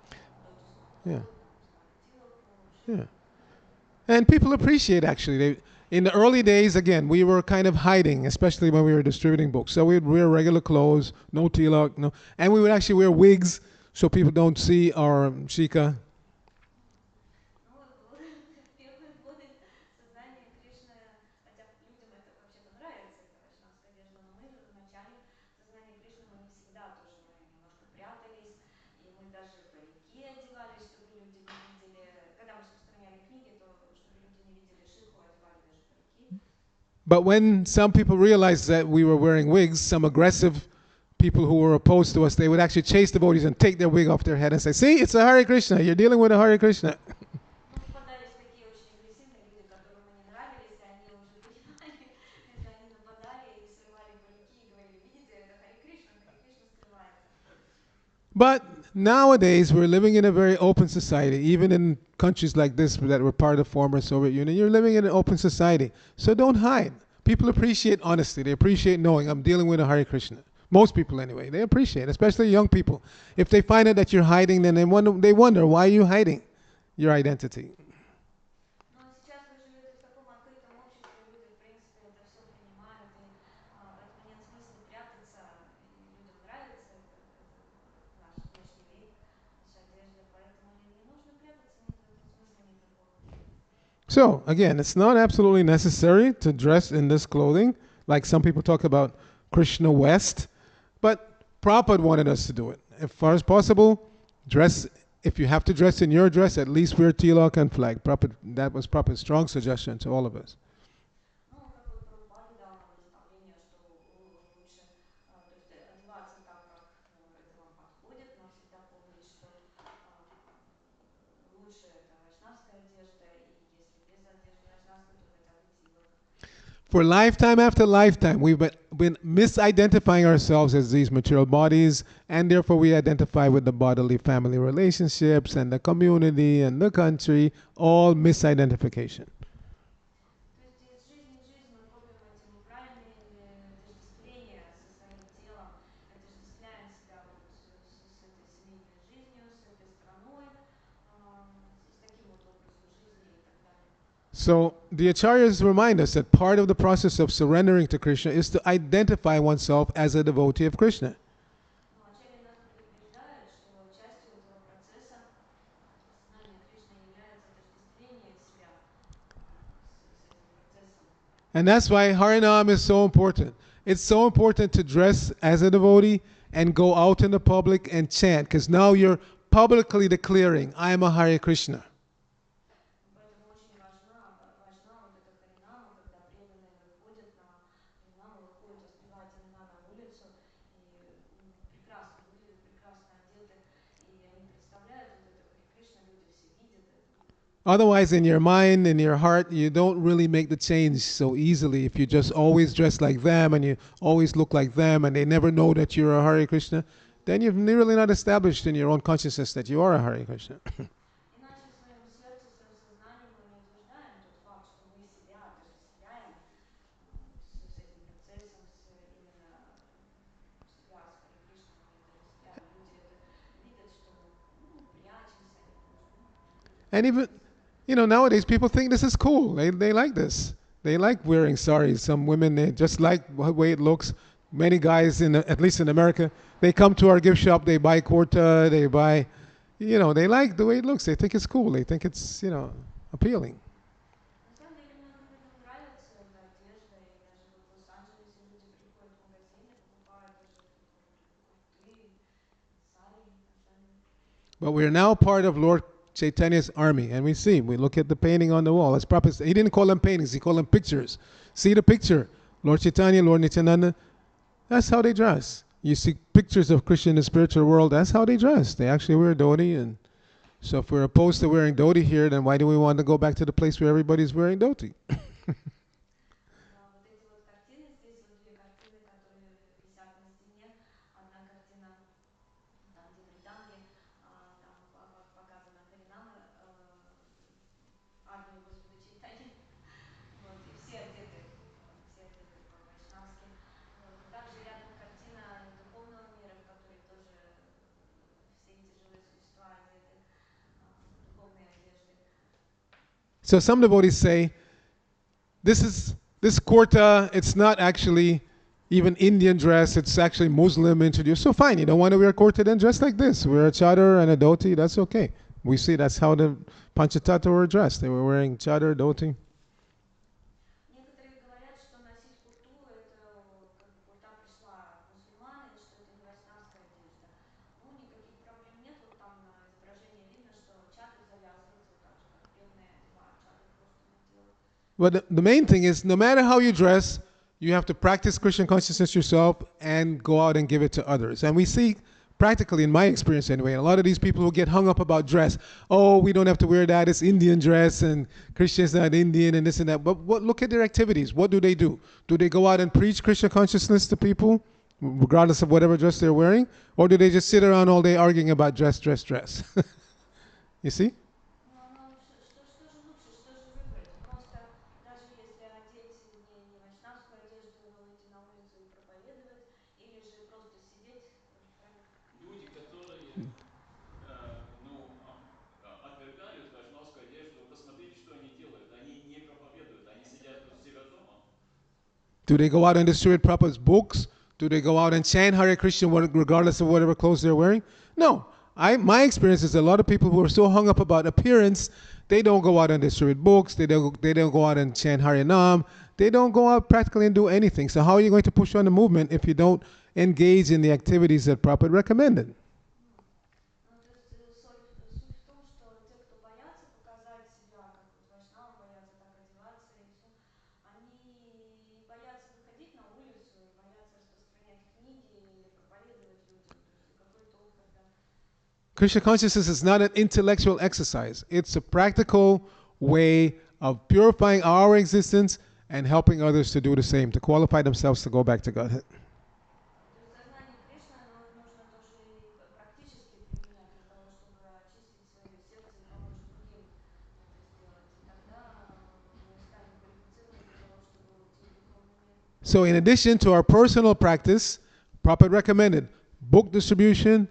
доти с Yeah, куртой, там, сари тилоку, yeah. шитху. And people appreciate actually. In the early days, again, we were kind of hiding, especially when we were distributing books. So we'd wear regular clothes, no tilak, no, and we would actually wear wigs so people don't see our shika. Ну, в первые годы сознания Кришны, хотя людям это вообще-то нравится, эта вайшнавская одежда, но мы в начале сознания Кришны мы всегда тоже мы немножко прятались, и мы даже парики одевали, чтобы люди не видели. Когда мы распространяли книги, то чтобы люди не видели шиху, одевали даже парики. But when some people realized that we were wearing wigs, some aggressive people who were opposed to us, they would actually chase the devotees and take their wig off their head and say, "See, it's a Hare Krishna. You're dealing with a Hare Krishna." Ну, попадались такие очень агрессивные люди, которым мы не нравились, и они уже понимали, это они нападали и срывали парики и говорили, видите, это Хари Кришна скрывается. But nowadays, we're living in a very open society. Even in countries like this that were part of the former Soviet Union, you're living in an open society. So don't hide. People appreciate honesty. They appreciate knowing I'm dealing with a Hare Krishna. Most people, anyway, they appreciate, especially young people. If they find out that you're hiding, then they wonder why are you hiding your identity. Но сейчас вы живете в таком открытом обществе, люди, в принципе, это все принимают, и поэтому нет смысла прятаться, и людям нравится это наш внешний вид, наша одежда, поэтому не нужно прятаться, нет в этом смысла никакого. So, again, it's not absolutely necessary to dress in this clothing, like some people talk about Krishna West, but Prabhupada wanted us to do it. As far as possible, dress, if you have to dress in your dress, at least wear tilak and flag. Prabhupada, that was Prabhupada's strong suggestion to all of us. Ну, как вот Прабхупада дал нам наставление, что лучше, то есть одеваться так, как это вам подходит, но всегда помнить, что лучше это вайшнавская одежда, и если без одежды вайшнавской, то хотя бы тилок. For lifetime after lifetime, we've been misidentifying ourselves as these material bodies, and therefore we identify with the bodily family relationships and the community and the country, all misidentification. То есть из жизни в жизнь мы копим эти неправильные отождествления со своим телом, отождествляем себя вот с этой семейной жизнью, с этой страной, с таким вот образом жизни и так далее. So the acharyas remind us that part of the process of surrendering to Krishna is to identify oneself as a devotee of Krishna. Но Ачарьи нас предупреждают, что частью этого процесса осознания Кришны является отождествление себя с этим процессом. And that's why Harinam is so important. It's so important to dress as a devotee and go out in the public and chant, because now you're publicly declaring, I am a Hare Krishna. Поэтому очень важна вот эта харинама, когда преданные выходят на харинаму, выходят воспевать имена на улицу, и прекрасно выглядят, прекрасно одеты, и они представляют вот это Хари Кришна, люди все видят это. Otherwise, in your mind, in your heart, you don't really make the change so easily. If you just always dress like them and you always look like them and they never know that you're a Hare Krishna, then you've really not established in your own consciousness that you are a Hare Krishna. Иначе в своем сердце, в своем сознании мы не утверждаем тот факт, что мы себя отождествляем с этим процессом, с именно себя с Хари Кришной мы не отождествляем. Люди это видят, что мы прячемся, люди And even, прячемся. nowadays people think this is cool. They like this. They like wearing saris. Some women, they just like the way it looks. Many guys, at least in America, they come to our gift shop, they buy kurta, they buy, they like the way it looks. They think it's cool. They think it's, appealing. На самом деле многим людям нравится эта одежда, и даже вот в Лос-Анджелесе люди приходят в магазины, покупают даже курты, сари и так далее. But we are now part of Lord Chaitanya's army, and we look at the painting on the wall. As Prabhupada said, he didn't call them paintings, he called them pictures. See the picture. Lord Chaitanya, Lord Nityananda, that's how they dress. You see pictures of Krishna in the spiritual world, that's how they dress. They actually wear dhoti. And so if we're opposed to wearing dhoti here, then why do we want to go back to the place where everybody's wearing dhoti? Но вот эти вот картины, здесь вот две картины, которые висят на стене. Одна картина, там, где вриданги, там показана Харинама, армию Господа Чайтани. Вот, и все одеты по-вайшнавски. Вот. И также рядом картина духовного мира, в которой тоже все эти живые существа одеты в духовные одежды. So some devotees say This kurta. It's not actually even Indian dress. It's actually Muslim introduced. So fine, you don't want to wear kurta, then dress like this. Wear a chadar and a dhoti. That's okay. We see that's how the Panchatattva were dressed. They were wearing chadar, dhoti. Некоторые говорят, что носить курту это как бы курта пришла от мусульман и что это не вайшнавская одежда. Ну, никаких проблем нет. Вот там на изображении видно, что чадр завязывается так же, как преданные одевают. Чадр просто надел. But the main thing is, no matter how you dress, you have to practice Krishna consciousness yourself and go out and give it to others. And we see, practically in my experience anyway, a lot of these people who get hung up about dress. Oh, we don't have to wear that. It's Indian dress, and Krishna's not Indian, and this and that. But look at their activities. What do? Do they go out and preach Krishna consciousness to people, regardless of whatever dress they're wearing? Or do they just sit around all day arguing about dress, dress, dress? You see? Ну, что же лучше, что же выбрать? Просто даже если одеть не вайшнавскую одежду, но выйти на улицу и проповедовать, или же просто сидеть в храме. Люди, которые ну, отвергают вайшнавскую одежду, посмотрите, что они делают. Они не проповедуют, они Это сидят у кто? себя дома. Do they go out and distribute Prabhupada's books? Do they go out and chant Hare Krishna regardless of whatever clothes they're wearing? No. My experience is a lot of people who are so hung up about appearance, they don't go out and distribute books. They don't go out and chant Hare Nam. They don't go out practically and do anything. So how are you going to push on the movement if you don't engage in the activities that Prabhupada recommended? Ну, то есть суть в том, что те, кто боятся показать себя, как вот вайшнавам боятся так одеваться и все, они боятся выходить на улицу и боятся распространять книги или проповедовать людям. То есть и какой толк тогда? Krishna consciousness is not an intellectual exercise. It's a practical way of purifying our existence and helping others to do the same, to qualify themselves to go back to Godhead. То есть сознание Кришны, оно нужно тоже и практически применять для того, чтобы очистить свое сердце и помочь другим это сделать. И тогда мы станем квалифицированы для того, чтобы уйти в духовный мир. So, in addition to our personal practice, Prabhupada recommended book distribution,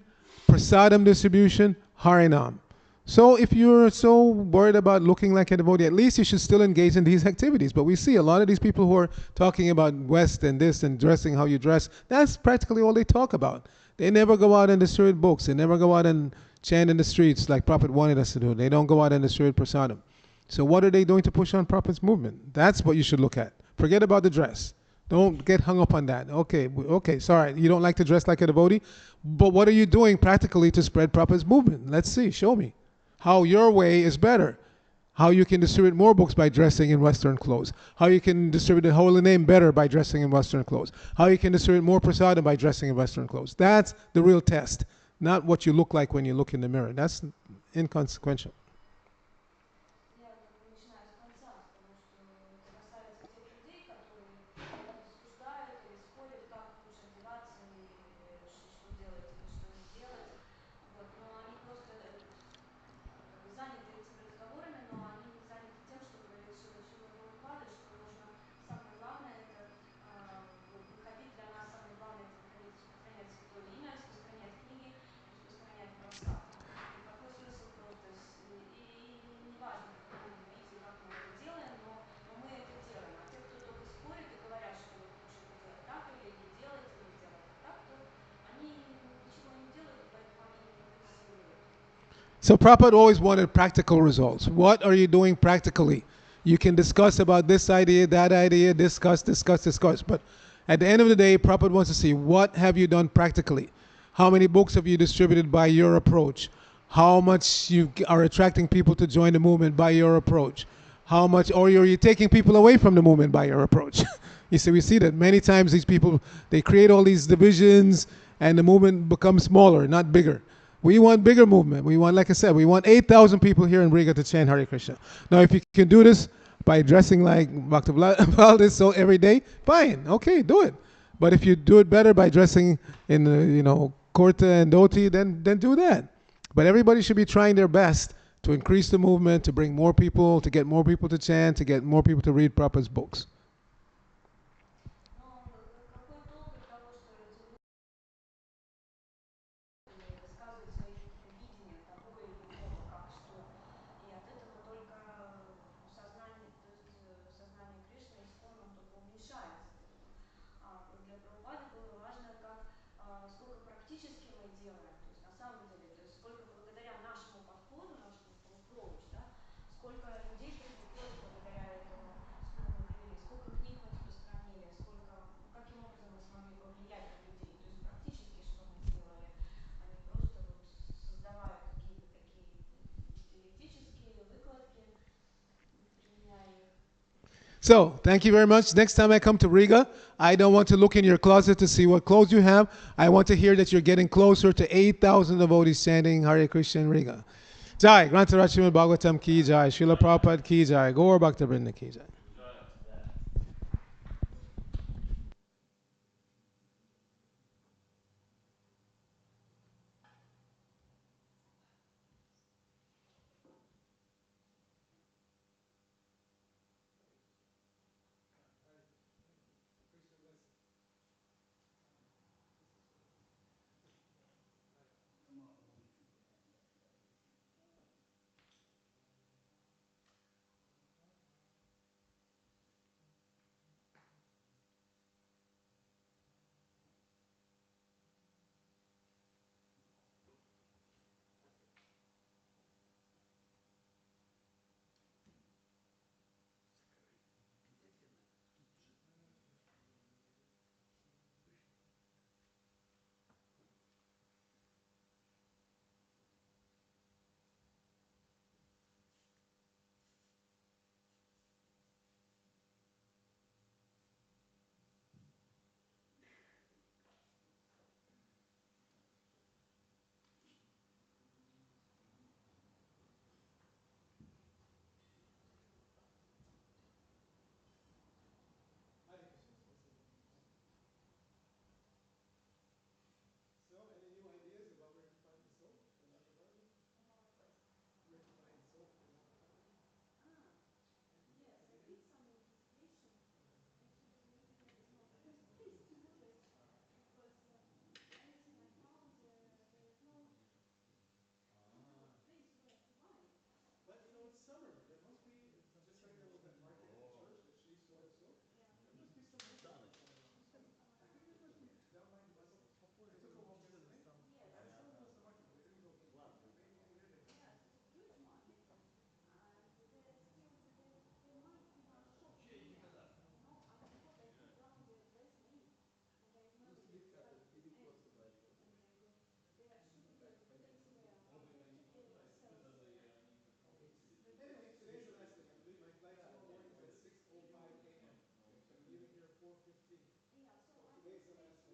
prasadam distribution, harinam. So, if you're so worried about looking like a devotee, at least you should still engage in these activities. But we see a lot of these people who are talking about West and this and dressing how you dress, that's practically all they talk about. They never go out and distribute books. They never go out and chant in the streets like Prabhupada wanted us to do. They don't go out and distribute prasadam. So, what are they doing to push on Prabhupada's movement? That's what you should look at. Forget about the dress. Don't get hung up on that. Okay, sorry. You don't like to dress like a devotee, but what are you doing practically to spread Prabhupada's movement? Let's see. Show me how your way is better. How you can distribute more books by dressing in Western clothes. How you can distribute the holy name better by dressing in Western clothes. How you can distribute more prasadam by dressing in Western clothes. That's the real test, not what you look like when you look in the mirror. That's inconsequential. Я как бы начинаю с конца, с того, что это касается тех людей, которые рассуждают или спорят, как лучше одеваться и что делать или что не делать. Вот, но они просто как бы заняты этими разговорами, но они не заняты тем, что говорит Шила Прабхупада, что нужно, самое главное, это выходить для нас, самое главное, это выходить, распространять святое имя, распространять книги, распространять Прасад. И какой смысл просто, и неважно в каком виде, как мы это делаем, но мы это делаем. А те, кто только спорит и говорят, что вот лучше это делать так или делать вот так, то они ничего не делают, и поэтому они не прогрессируют. So Prabhupada always wanted practical results. What are you doing practically? You can discuss about this idea, that idea, discuss. But at the end of the day, Prabhupada wants to see what have you done practically? How many books have you distributed by your approach? How much you are attracting people to join the movement by your approach? How much, or are you taking people away from the movement by your approach? You see, we see that many times these people, they create all these divisions and the movement becomes smaller, not bigger. We want bigger movement. We want, like I said, we want 8,000 people here in Riga to chant Hare Krishna. Now, if you can do this by dressing like Bhakta Valdis so every day, fine, okay, do it. But if you do it better by dressing in, kurta and dhoti, then do that. But everybody should be trying their best to increase the movement, to bring more people, to get more people to chant, to get more people to read Prabhupada's books. Но какой толк от того, что эти люди высказывают свои какие-то видения того или другого, как что. И от этого только сознание, то есть сознание Кришны So, thank you very much. Next time I come to Riga, I don't want to look in your closet to see what clothes you have. I want to hear that you're getting closer to 8,000 devotees chanting Hare Krishna in Riga. Jai, Grantharachimad Bhagavatam ki jai, Srila Prabhupada ki jai, Gaur Bhakta Vrinda ki jai. Jaya. So, any new ideas about where to find the soap for Nagaparvati? About what? Where to find soap for Nagaparvati? Ah, yes, I did some investigation. Actually, maybe that is not the best place to do that because everything I found, there is no place where to buy it. But you know, it's summer. There must be, just like there was that market in the church, that Sri sold soap. Yeah. There must be some markets outside around the summer. I think there must be down by the soap. I took a walk yesterday. Yes. I saw there was some market, but I didn't go to it. Maybe there they have Yes, some it's soap. a huge market, and there still there might be one shop near. I forgot. I put down the address name, and I remember that it's like empty. And there should be a place where they sell soap. Anyway, today's the last day. I'm leaving. My flight tomorrow morning is at 6:05 a.m. So I'm leaving here at 4:15. Yeah, so So I today's will the say last flight.